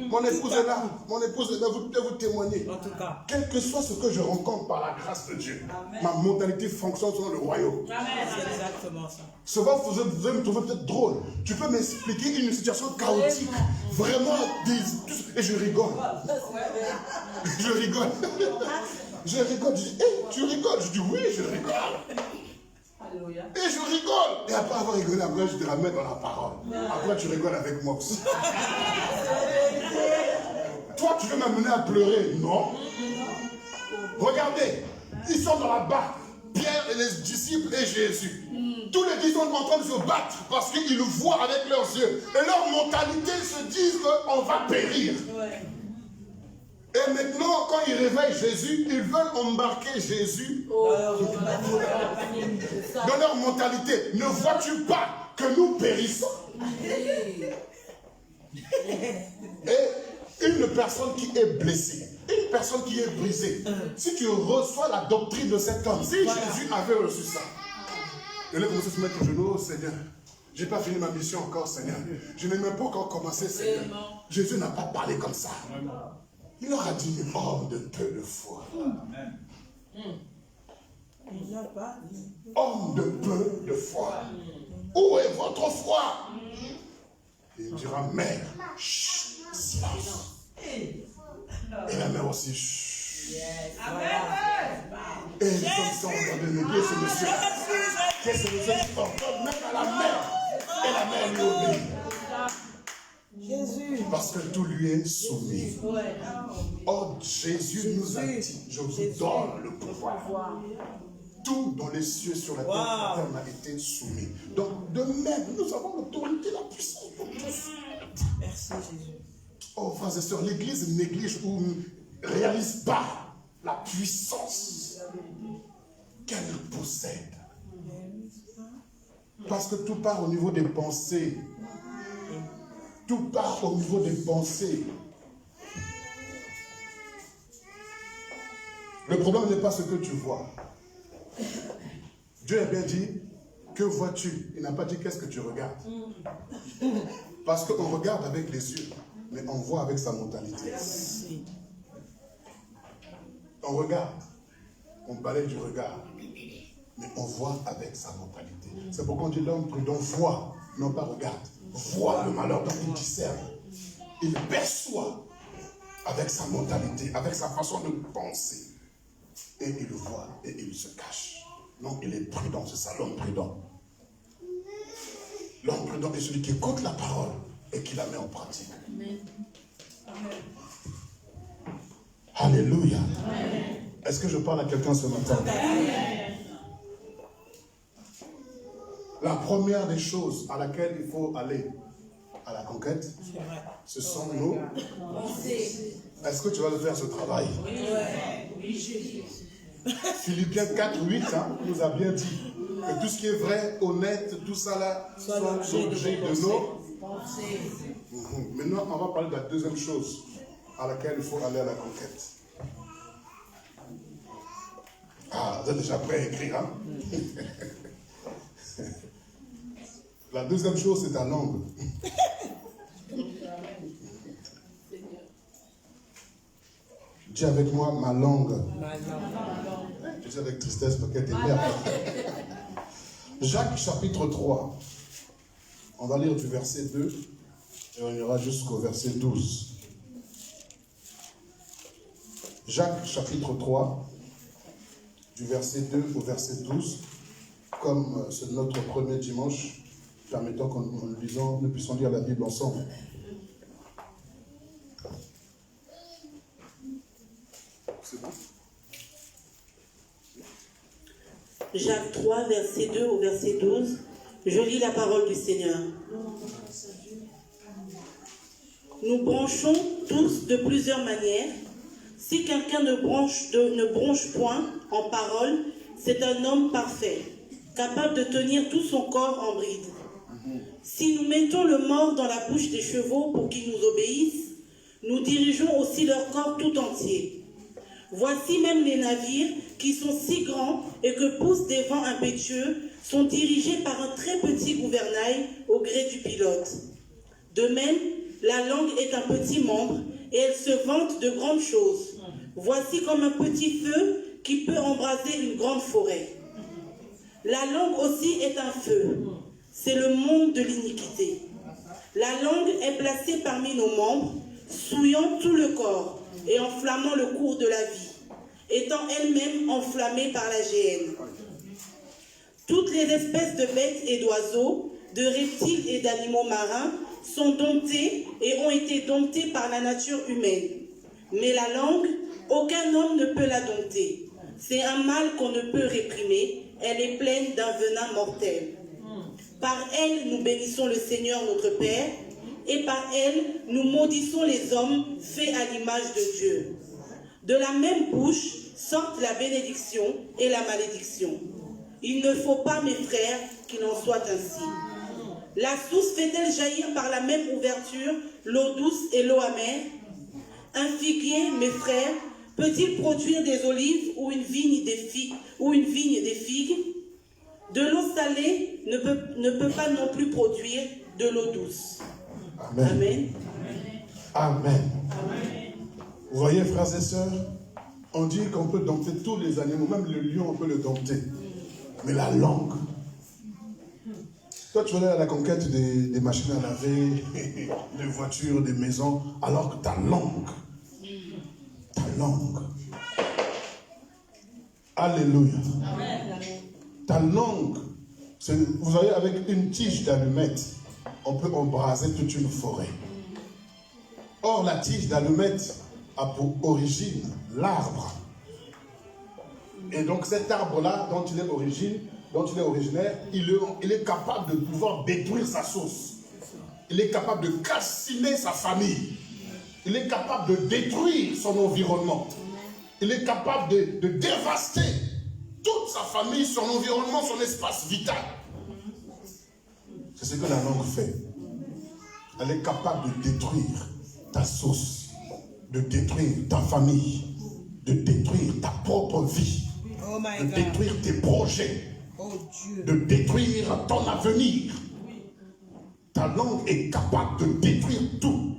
Mon épouse est là, mon épouse est là, vous pouvez vous témoigner. En tout cas. Quel que soit ce que je rencontre par la grâce de Dieu, ma mentalité fonctionne selon le royaume. C'est exactement ça. Souvent, vous allez me trouver peut-être drôle. Tu peux m'expliquer une situation chaotique, vraiment, et je rigole. Je rigole. Je rigole. Je dis, hey, tu rigoles? Je dis, oui, je rigole. Et je rigole. Et après avoir rigolé, après je te la mets dans la parole. Après tu rigoles avec moi aussi. Toi, tu veux m'amener à pleurer? Non. Regardez, ils sont dans la barque. Pierre et les disciples et Jésus. Tous les disciples sont en train de se battre parce qu'ils le voient avec leurs yeux. Et leur mentalité se disent qu'on va périr. Et maintenant, quand ils réveillent Jésus, ils veulent embarquer Jésus dans leur mentalité. Ne vois-tu pas que nous périssons? Et une personne qui est blessée, une personne qui est brisée, si tu reçois la doctrine de cet homme, si Jésus avait reçu ça, il a commencé à se mettre au genou, oh Seigneur, je n'ai pas fini ma mission encore, Seigneur. Je n'ai même pas encore commencé, Seigneur. Jésus n'a pas parlé comme ça. Il leur a dit, homme de peu de foi. Homme de peu de foi. Où est votre foi? Et il dira, mère, chut, silence. Et la mère aussi, chut. Et les hommes sont regardés, mais qui est ce monsieur? Qui est ce monsieur qui ordonne même à la mère? Et la mère lui obéit. Jésus. Parce que tout lui est soumis. Or, Jésus nous a dit, je vous donne le pouvoir. Tout dans les cieux sur la terre m'a été soumis. Donc, de même, nous avons l'autorité, la puissance pour tous. Merci Jésus. Oh, frères et sœurs, l'Église néglige ou ne réalise pas la puissance qu'elle possède. Parce que tout part au niveau des pensées. Tout part au niveau des pensées. problème n'est pas ce que tu vois. Dieu a bien dit, que vois-tu? Il n'a pas dit qu'est-ce que tu regardes. Parce qu'on regarde avec les yeux, mais on voit avec sa mentalité. On regarde, on balaye du regard, mais on voit avec sa mentalité. C'est pourquoi on dit l'homme prudent voit, non pas regarde. Voit le malheur, donc il discerne. Il perçoit avec sa mentalité, avec sa façon de penser. Et il voit et il se cache. Non, il est prudent, c'est ça l'homme prudent. L'homme prudent est celui qui écoute la parole et qui la met en pratique. Amen. Alléluia. Est-ce que je parle à quelqu'un ce matin? Amen. La première des choses à laquelle il faut aller à la conquête, ce sont nos pensées. Est-ce que tu vas le faire ce travail? Oui. Philippiens 4, 8 nous a bien dit que tout ce qui est vrai, honnête, tout ça là, soit l'objet de nos pensées. Maintenant, on va parler de la deuxième chose à laquelle il faut aller à la conquête. Ah, vous êtes déjà prêt à écrire, hein? La deuxième chose, c'est ta langue. Dis avec moi, ma langue. Je dis avec tristesse parce qu'elle t'énerve. Jacques chapitre 3. On va lire du verset 2 et on ira jusqu'au verset 12. Jacques chapitre 3, du verset 2 au verset 12. Comme c'est notre premier dimanche, permettons qu'en nous puissions lire la Bible ensemble. C'est bon? Jacques 3, verset 2 au verset 12. Je lis la parole du Seigneur. Nous branchons tous de plusieurs manières. Si quelqu'un ne bronche point en parole, c'est un homme parfait, capable de tenir tout son corps en bride. Si nous mettons le mors dans la bouche des chevaux pour qu'ils nous obéissent, nous dirigeons aussi leur corps tout entier. Voici même les navires qui sont si grands et que poussent des vents impétueux sont dirigés par un très petit gouvernail au gré du pilote. De même, la langue est un petit membre et elle se vante de grandes choses. Voici comme un petit feu qui peut embraser une grande forêt. La langue aussi est un feu. C'est le monde de l'iniquité. La langue est placée parmi nos membres, souillant tout le corps et enflammant le cours de la vie, étant elle-même enflammée par la géhenne. Toutes les espèces de bêtes et d'oiseaux, de reptiles et d'animaux marins sont domptés et ont été domptés par la nature humaine. Mais la langue, aucun homme ne peut la dompter. C'est un mal qu'on ne peut réprimer. Elle est pleine d'un venin mortel. Par elle, nous bénissons le Seigneur notre Père, et par elle, nous maudissons les hommes faits à l'image de Dieu. De la même bouche sortent la bénédiction et la malédiction. Il ne faut pas, mes frères, qu'il en soit ainsi. La source fait-elle jaillir par la même ouverture l'eau douce et l'eau amère? Un figuier, mes frères, peut-il produire des olives ou une vigne des figues? De l'eau salée ne peut pas non plus produire de l'eau douce. Amen. Amen. Amen. Amen. Vous voyez, frères et sœurs, on dit qu'on peut dompter tous les animaux, même le lion, on peut le dompter. Mais la langue. Toi, tu vas aller à la conquête des machines à laver, des voitures, des maisons, alors que ta langue, alléluia. Amen. Ta langue, vous voyez, avec une tige d'allumette, on peut embraser toute une forêt. Or, la tige d'allumette a pour origine l'arbre. Et donc cet arbre-là, dont il est originaire, il est capable de pouvoir détruire sa source. Il est capable de calciner sa famille. Il est capable de détruire son environnement. Il est capable de dévaster toute sa famille, son environnement, son espace vital. C'est ce que la langue fait. Elle est capable de détruire ta source, de détruire ta famille, de détruire ta propre vie, Oh my de God. détruire tes projets, Oh Dieu. de détruire ton avenir. Ta langue est capable de détruire tout.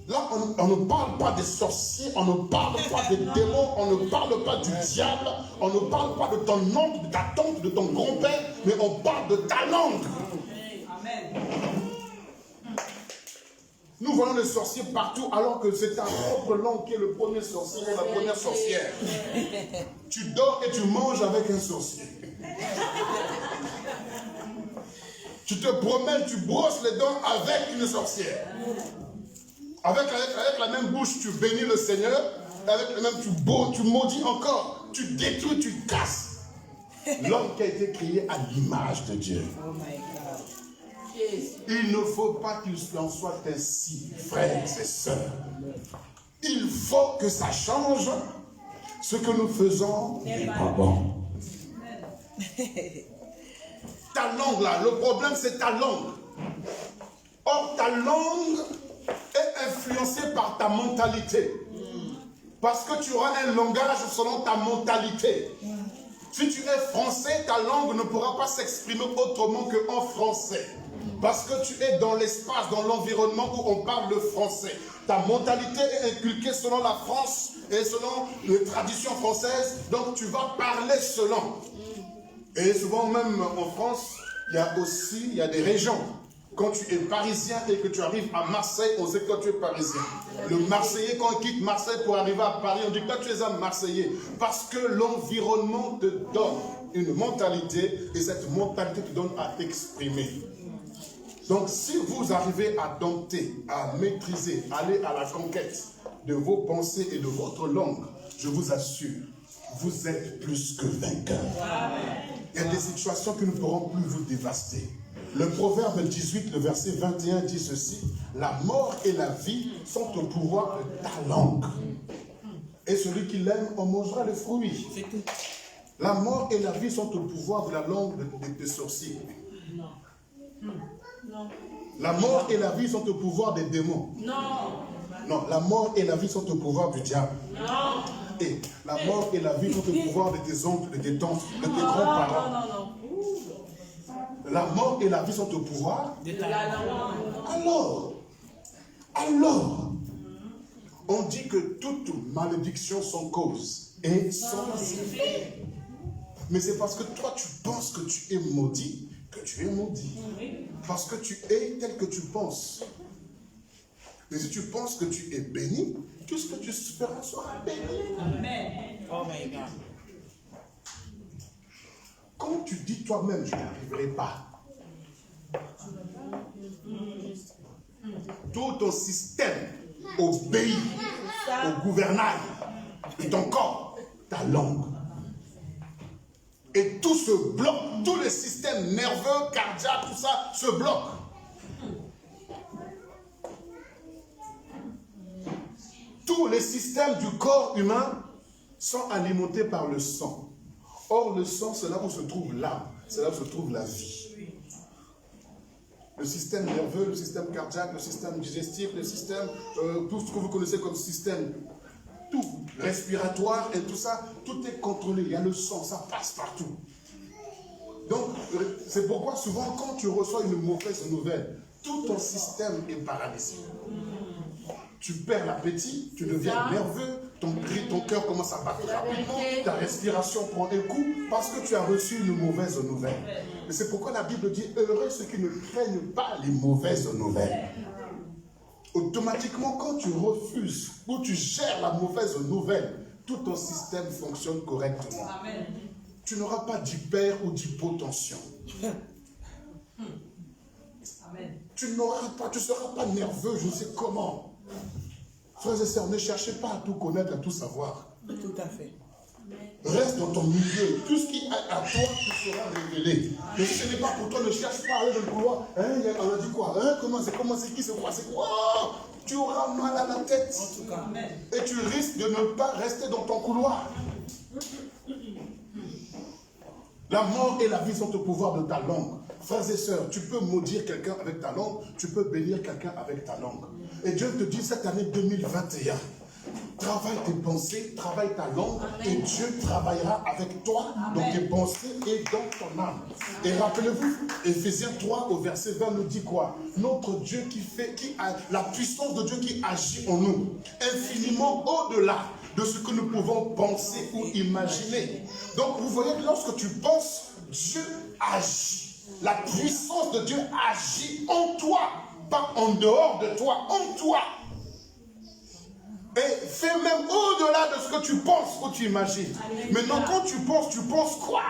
Là, on ne parle pas des sorciers, on ne parle pas des démons, on ne parle pas du diable, on ne parle pas de ton oncle, de ta tante, de ton grand-père, mais on parle de ta langue. Nous voyons les sorciers partout, alors que c'est ta propre langue qui est le premier sorcier ou la première sorcière. Tu dors et tu manges avec un sorcier. Tu te promènes, tu brosses les dents avec une sorcière. Avec la même bouche, tu bénis le Seigneur. Avec le même, tu maudis encore. Tu détruis, tu casses. L'homme qui a été créé à l'image de Dieu. Oh my God. Il ne faut pas qu'il en soit ainsi, frères et sœurs. Il faut que ça change. Ce que nous faisons n'est pas bon. Ta langue là, le problème c'est ta langue. Or ta langue est influencée par ta mentalité. Parce que tu auras un langage selon ta mentalité. Si tu es français, ta langue ne pourra pas s'exprimer autrement qu'en français. Parce que tu es dans l'espace, dans l'environnement où on parle le français. Ta mentalité est inculquée selon la France et selon les traditions françaises. Donc tu vas parler selon. Et souvent même en France, il y a des régions. Quand tu es parisien et que tu arrives à Marseille, on sait que toi tu es parisien. Le Marseillais, quand il quitte Marseille pour arriver à Paris, on dit que toi tu es un Marseillais. Parce que l'environnement te donne une mentalité et cette mentalité te donne à t'exprimer. Donc si vous arrivez à dompter, à maîtriser, aller à la conquête de vos pensées et de votre langue, je vous assure, vous êtes plus que vainqueurs. Il y a des situations qui ne pourront plus vous dévaster. Le proverbe 18, le verset 21 dit ceci: la mort et la vie sont au pouvoir de ta langue. Et celui qui l'aime en mangera les fruits. La mort et la vie sont au pouvoir de la langue des sorciers. La mort et la vie sont au pouvoir des démons. Non, la mort et la vie sont au pouvoir du diable. Et la mort et la vie sont au pouvoir de tes oncles, de tes tantes, de tes grands-parents. La mort et la vie sont au pouvoir de ta langue. Alors, on dit que toute malédiction sans cause est sans effet. Mais c'est parce que toi tu penses que tu es maudit que tu es maudit. Parce que tu es tel que tu penses. Mais si tu penses que tu es béni, tout ce que tu feras sera béni. Amen. Oh my God. Quand tu dis toi-même, je n'y arriverai pas, tout ton système obéit au gouvernail de ton corps, ta langue. Et tout se bloque, tous les systèmes nerveux, cardiaques, tout ça se bloque. Tous les systèmes du corps humain sont alimentés par le sang. Or, le sang, c'est là où se trouve l'âme, c'est là où se trouve la vie. Le système nerveux, le système cardiaque, le système digestif, le système, tout ce que vous connaissez comme système, tout, respiratoire et tout ça, tout est contrôlé. Il y a le sang, ça passe partout. Donc, c'est pourquoi souvent, quand tu reçois une mauvaise nouvelle, tout ton système est paralysé. Tu perds l'appétit, tu deviens nerveux, ton cœur commence à battre rapidement, ta respiration prend un coup parce que tu as reçu une mauvaise nouvelle. Et c'est pourquoi la Bible dit, heureux ceux qui ne craignent pas les mauvaises nouvelles. Automatiquement, quand tu refuses ou tu gères la mauvaise nouvelle, tout ton système fonctionne correctement. Amen. Tu n'auras pas d'hyper ou d'hypotension. Amen. Tu ne seras pas nerveux, je ne sais comment. Frères et sœurs, ne cherchez pas à tout connaître, à tout savoir. Tout à fait. Reste dans ton milieu. Tout ce qui est à toi, tu seras révélé. Mais si ce n'est pas pour toi, ne cherche pas à aller dans le couloir. Hein, on a dit quoi? Hein, comment c'est qui, c'est quoi? C'est quoi? Tu auras mal à la tête. En tout cas. Et tu risques de ne pas rester dans ton couloir. La mort et la vie sont au pouvoir de ta langue. Frères et sœurs, tu peux maudire quelqu'un avec ta langue, tu peux bénir quelqu'un avec ta langue. Et Dieu te dit cette année 2021, travaille tes pensées, travaille ta langue, et Dieu travaillera avec toi dans tes pensées et dans ton âme. Et rappelez-vous, Éphésiens 3 au verset 20 nous dit quoi? Notre Dieu la puissance de Dieu qui agit en nous, infiniment au-delà de ce que nous pouvons penser ou imaginer. Donc vous voyez que lorsque tu penses, Dieu agit. La puissance de Dieu agit en toi, pas en dehors de toi, en toi. Et fais même au-delà de ce que tu penses ou tu imagines. Maintenant, quand tu penses quoi?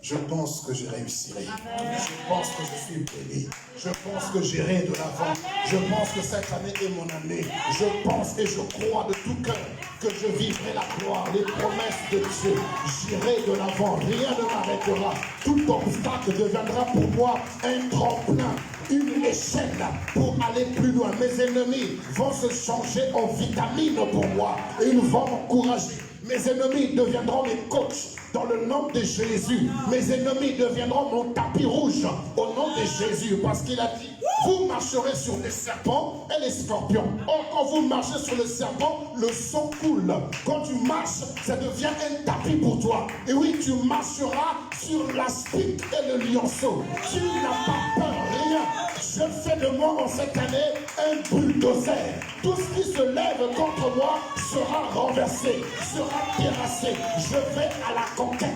Je pense que je réussirai. Je pense que je suis béni. Je pense que j'irai de l'avant. Je pense que cette année est mon année. Je pense et je crois de tout cœur que je vivrai la gloire, les promesses de Dieu. J'irai de l'avant. Rien ne m'arrêtera. Tout obstacle deviendra pour moi un tremplin, une échelle pour aller plus loin. Mes ennemis vont se changer en vitamines pour moi. Et ils vont m'encourager. Mes ennemis deviendront mes coachs. Dans le nom de Jésus, mes ennemis deviendront mon tapis rouge au nom de Jésus, parce qu'il a dit, vous marcherez sur les serpents et les scorpions. Or, quand vous marchez sur le serpent, le sang coule. Quand tu marches, ça devient un tapis pour toi. Et oui, tu marcheras sur l'aspic et le lionceau. Tu n'as pas peur, rien. Je fais de moi en cette année un bulldozer. Tout ce qui se lève contre moi sera renversé, sera terrassé. Je vais à la conquête.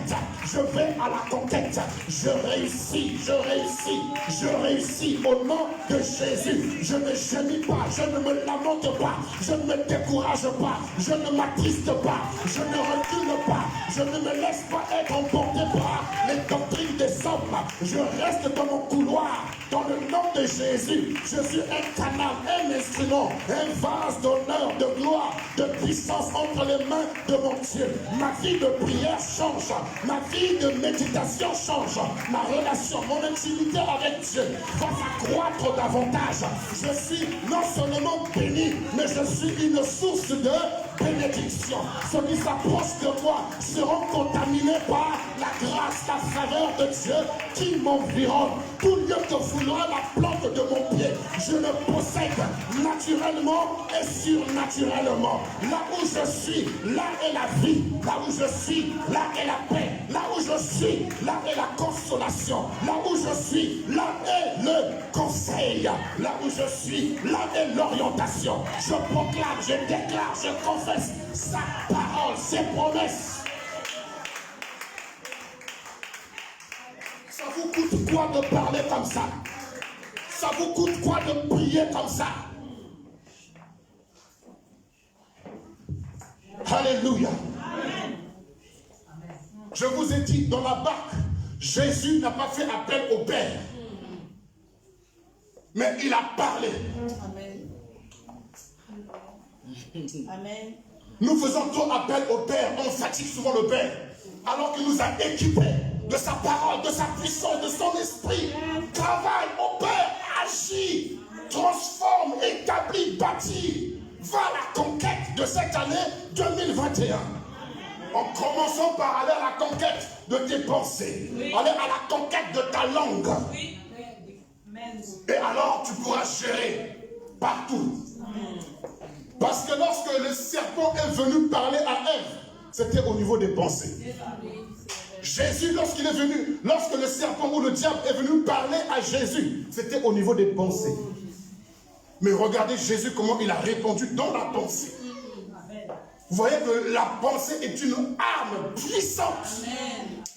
Je vais à la conquête. Je réussis, je réussis, je réussis au nom de Jésus. Je ne gémis pas, je ne me lamente pas, je ne me décourage pas, je ne m'attriste pas, je ne recule pas, je ne me laisse pas être emporté par les doctrines des hommes. Je reste dans mon couloir, dans le nom de Jésus. Je suis un canal, un instrument, un vase d'honneur, de gloire, de puissance entre les mains de mon Dieu. Ma vie de prière change, ma vie de méditation change, ma relation, mon intimité avec Dieu va s'accroître davantage. Je suis non seulement béni, mais je suis une source de bénédiction. Ceux qui s'approchent de moi seront contaminés par la grâce, la faveur de Dieu qui m'environne. Tout lieu que foulera la plante de mon pied, je le possède naturellement et surnaturellement. Là où je suis, là est la vie. Là où je suis, là est la paix. Là où je suis, là est la consolation. Là où je suis, là est le conseil. Là où je suis, là est l'orientation. Je proclame, je déclare, je confesse sa parole, ses promesses. Ça vous coûte quoi de parler comme ça? Ça vous coûte quoi de prier comme ça? Alléluia. Je vous ai dit, dans la barque, Jésus n'a pas fait appel au Père. Mais il a parlé. Amen. Amen. Nous faisons trop appel au Père, on fatigue souvent le Père, alors qu'il nous a équipés de sa parole, de sa puissance, de son esprit. Travaille au Père, agit, transforme, établit, bâtit. Va à la conquête de cette année 2021. En commençant par aller à la conquête de tes pensées, aller à la conquête de ta langue. Et alors tu pourras gérer partout. Parce que lorsque le serpent est venu parler à Ève, c'était au niveau des pensées. Jésus, lorsqu'il est venu, lorsque le serpent ou le diable est venu parler à Jésus, c'était au niveau des pensées. Mais regardez Jésus comment il a répondu dans la pensée. Vous voyez que la pensée est une arme puissante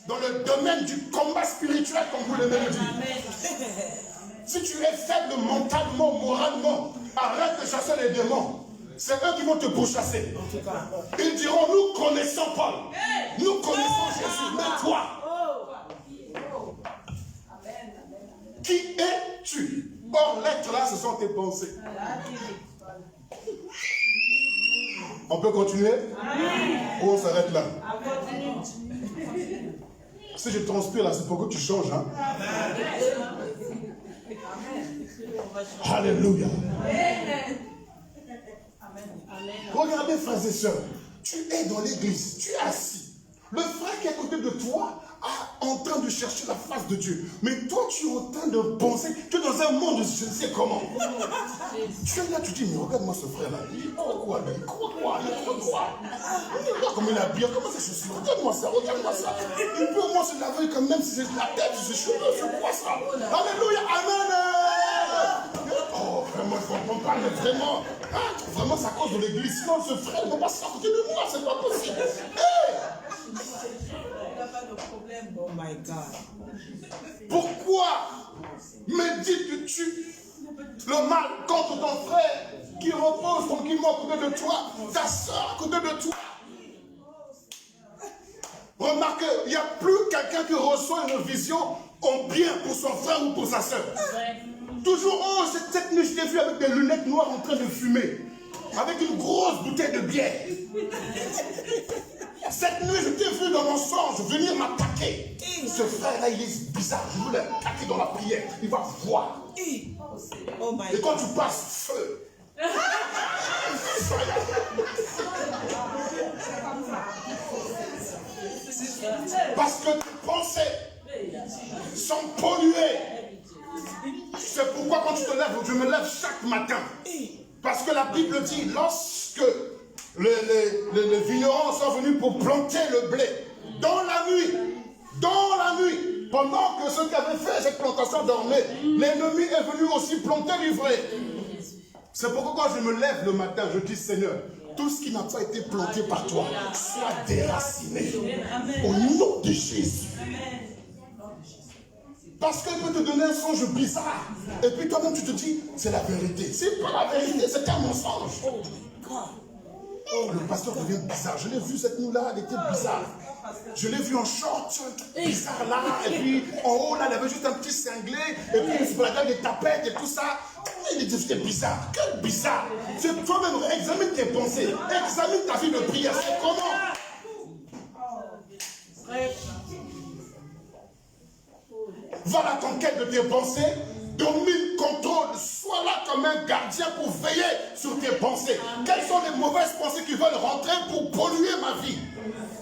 dans le domaine du combat spirituel, comme vous l'aimez le dire. Si tu es faible mentalement, moralement, arrête de chasser les démons. C'est eux qui vont te pourchasser. Ils diront, nous connaissons Paul, nous connaissons Jésus, mais toi, qui es-tu? Or, l'être là, ce sont tes pensées. On peut continuer? Ou on s'arrête là? Si je transpire là, c'est pour que tu changes. Hein? Alléluia. Regardez, frères et sœurs, tu es dans l'église, tu es assis. Le frère qui est à côté de toi a en train de chercher la face de Dieu. Mais toi, tu es en train de penser, tu es dans un monde de je ne sais comment. Tu es là, tu dis, mais regarde-moi ce frère-là. Il croit quoi? Il croit quoi? Regarde comme il a bien, comment ses chaussures? Regarde-moi ça, regarde-moi ça. Il peut au moins se laver quand même si c'est la tête, ses cheveux, je crois ça. Alléluia, amen. Oh, vraiment, je ne comprends pas, mais vraiment. Ah, vraiment, c'est à cause de l'église. Sinon, ce frère ne va pas sortir de moi, c'est pas possible. Hey! Oh my God. Pourquoi médites-tu le mal contre ton frère qui repose tranquillement à côté de toi, ta soeur à côté de toi? Remarquez, il n'y a plus quelqu'un qui reçoit une vision en bien pour son frère ou pour sa soeur. Toujours, oh, cette nuit, je t'ai vu avec des lunettes noires en train de fumer, avec une grosse bouteille de bière. Cette nuit, je t'ai vu dans mon songe venir m'attaquer. Ce frère-là, il est bizarre. Je veux l'attaquer dans la prière. Il va voir. Oh my Et quand tu passes, feu. Parce que tes pensées sont polluées. C'est pourquoi quand tu te lèves, je me lève chaque matin. Parce que la Bible dit, lorsque les vignerons sont venus pour planter le blé, dans la nuit, pendant que ceux qui avaient fait cette plantation dormaient, l'ennemi est venu aussi planter l'ivraie. C'est pourquoi quand je me lève le matin, je dis, Seigneur, tout ce qui n'a pas été planté par toi, soit déraciné. Au nom de Jésus. Parce qu'il peut te donner un songe bizarre. Et puis toi-même tu te dis, c'est la vérité. C'est pas la vérité, c'est un mensonge. Oh, le pasteur devient bizarre. Je l'ai vu cette nuit-là, elle était bizarre. Je l'ai vu en short, bizarre là. Et puis en haut, là, il avait juste un petit cinglé. Et puis il se baladait des tapettes et tout ça. Il était bizarre. Quel bizarre. Toi-même, examine tes pensées. Examine ta vie de prière. C'est comment? Va à la conquête de tes pensées, domine, contrôle, sois là comme un gardien pour veiller sur tes pensées. Quelles sont les mauvaises pensées qui veulent rentrer pour polluer ma vie?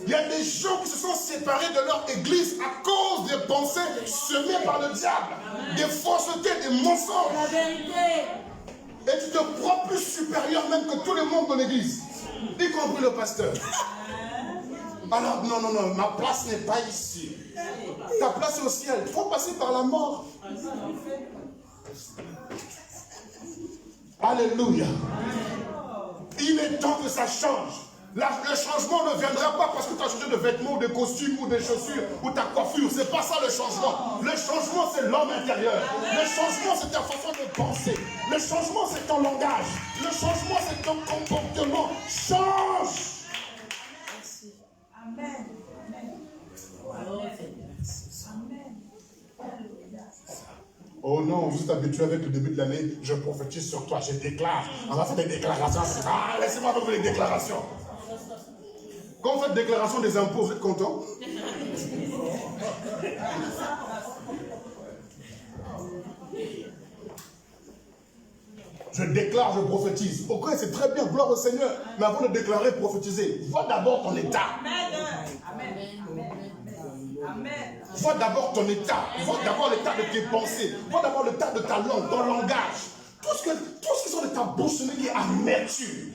Il y a des gens qui se sont séparés de leur église à cause des pensées semées par le diable, des faussetés, des mensonges. La vérité. Et tu te crois plus supérieur même que tout le monde de l'église, y compris le pasteur. Alors, non, ma place n'est pas ici. Ta place est au ciel. Il faut passer par la mort. Alléluia. Il est temps que ça change. Le changement ne viendra pas parce que tu as changé de vêtements, ou de costumes, ou de chaussures, ou ta coiffure. C'est pas ça le changement. Le changement, c'est l'homme intérieur. Le changement, c'est ta façon de penser. Le changement, c'est ton langage. Le changement, c'est ton comportement. Change. Amen. Oh non, vous êtes habitué avec le début de l'année, je prophétise sur toi, je déclare. On va faire des déclarations. Ah, laissez-moi faire les déclarations. Quand vous faites déclaration des impôts, vous êtes content? Je déclare, je prophétise. Ok, c'est très bien, gloire au Seigneur. Mais avant de déclarer, prophétiser, vois d'abord ton état. Vois d'abord ton état. Vois d'abord l'état de tes pensées. Vois d'abord l'état de ta langue, ton langage. Tout ce qui sort de ta bouche, ce n'est qu'amertume.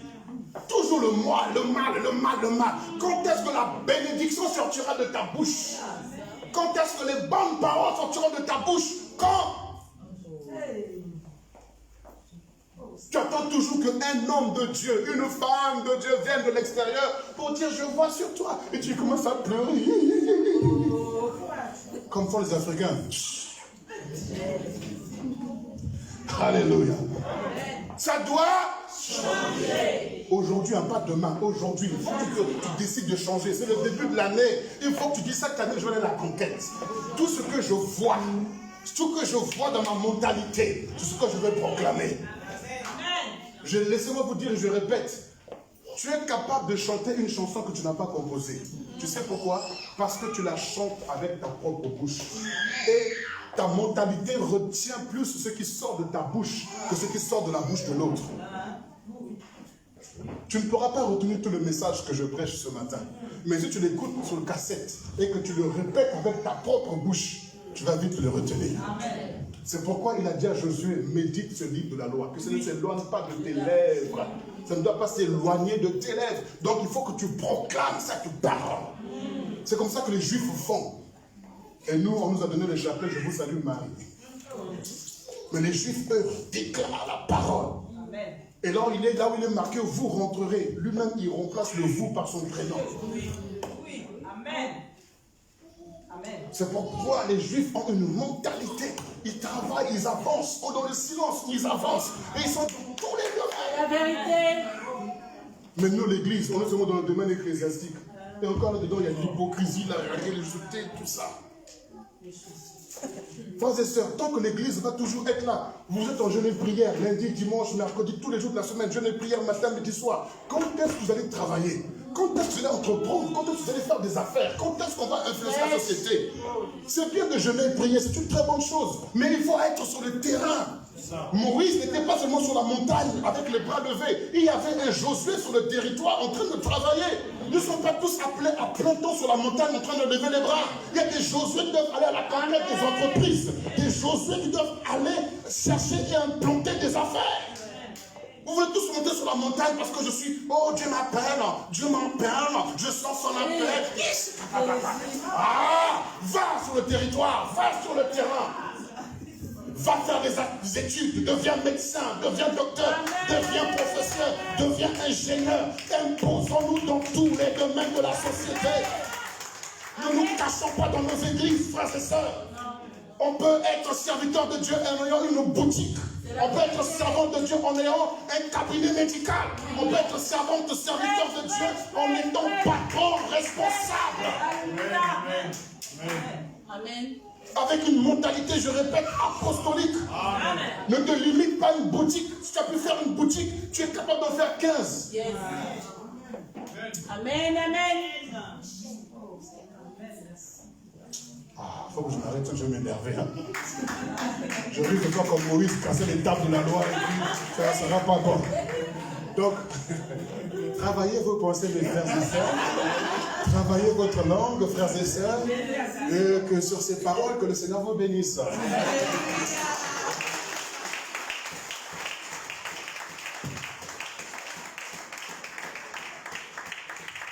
Toujours le mal, le mal, le mal, le mal. Quand est-ce que la bénédiction sortira de ta bouche? Quand est-ce que les bonnes paroles sortiront de ta bouche? Quand? Tu attends toujours qu'un homme de Dieu, une femme de Dieu vienne de l'extérieur pour dire je vois sur toi. Et tu commences à pleurer. Comme font les Africains. Alléluia. Ça doit changer. Aujourd'hui, pas demain, aujourd'hui. Il faut que tu décides de changer. C'est le début de l'année. Il faut que tu dises cette année, je vais aller à la conquête. Tout ce que je vois, dans ma mentalité, tout ce que je vais proclamer. Laissez-moi vous dire, je répète, tu es capable de chanter une chanson que tu n'as pas composée. Tu sais pourquoi? Parce que tu la chantes avec ta propre bouche. Et ta mentalité retient plus ce qui sort de ta bouche que ce qui sort de la bouche de l'autre. Tu ne pourras pas retenir tout le message que je prêche ce matin. Mais si tu l'écoutes sur le cassette et que tu le répètes avec ta propre bouche, tu vas vite le retenir. C'est pourquoi il a dit à Josué, médite ce livre de la loi, que ça ne s'éloigne pas de tes lèvres. Ça ne doit pas s'éloigner de tes lèvres. Donc il faut que tu proclames cette parole. C'est comme ça que les Juifs font. Et nous, on nous a donné le chapelet, je vous salue Marie. Mais les Juifs, eux, déclarent la parole. Amen. Et là, il est marqué, vous rentrerez. Lui-même, il remplace le vous par son prénom. Oui. Amen. Amen. C'est pourquoi les Juifs ont une mentalité. Ils travaillent, ils avancent. Oh, dans le silence, ils avancent. Et ils sont dans tous les domaines. La vérité. Mais nous, l'Église, on est seulement dans le domaine ecclésiastique. Et encore là-dedans, il y a de l'hypocrisie, la religiosité, tout ça. Frères et sœurs, tant que l'Église va toujours être là, vous êtes en jeûne et prière, lundi, dimanche, mercredi, tous les jours de la semaine, jeûne et prière, matin, midi, soir. Quand est-ce que vous allez travailler? Quand est-ce que vous allez entreprendre? Quand est-ce que vous allez faire des affaires? Quand est-ce qu'on va influencer la société? C'est bien de jeûner et prier, c'est une très bonne chose. Mais il faut être sur le terrain. Moïse n'était pas seulement sur la montagne avec les bras levés. Il y avait un Josué sur le territoire en train de travailler. Nous ne sommes pas tous appelés à plein temps sur la montagne en train de lever les bras. Il y a des Josué qui doivent aller à la conquête des entreprises. Des Josué qui doivent aller chercher et implanter des affaires. Vous voulez tous monter sur la montagne parce que je suis, oh Dieu m'appelle, Dieu m'appelle, je sens son appel. Yes. Ah, va sur le territoire, va sur le terrain. Va faire des études, deviens médecin, deviens docteur, deviens professeur, deviens ingénieur. Imposons-nous dans tous les domaines de la société. Ne nous cachons pas dans nos églises, frères et sœurs. On peut être serviteur de Dieu en ayant une boutique. On peut être servant de Dieu en ayant un cabinet médical. On peut être serviteur de Dieu en étant patron responsable. Amen. Avec une mentalité, je répète, apostolique. Amen. Ne te limite pas à une boutique. Si tu as pu faire une boutique, tu es capable d'en faire 15. Yes. Amen, amen. Ah, il faut que je m'arrête, je vais m'énerver. Hein. Je risque de faire comme Moïse, casser les tables de la loi et puis ça ne sera pas bon. Donc, travaillez vos pensées, mes frères et sœurs. Travaillez votre langue, frères et sœurs. Et que sur ces paroles, que le Seigneur vous bénisse.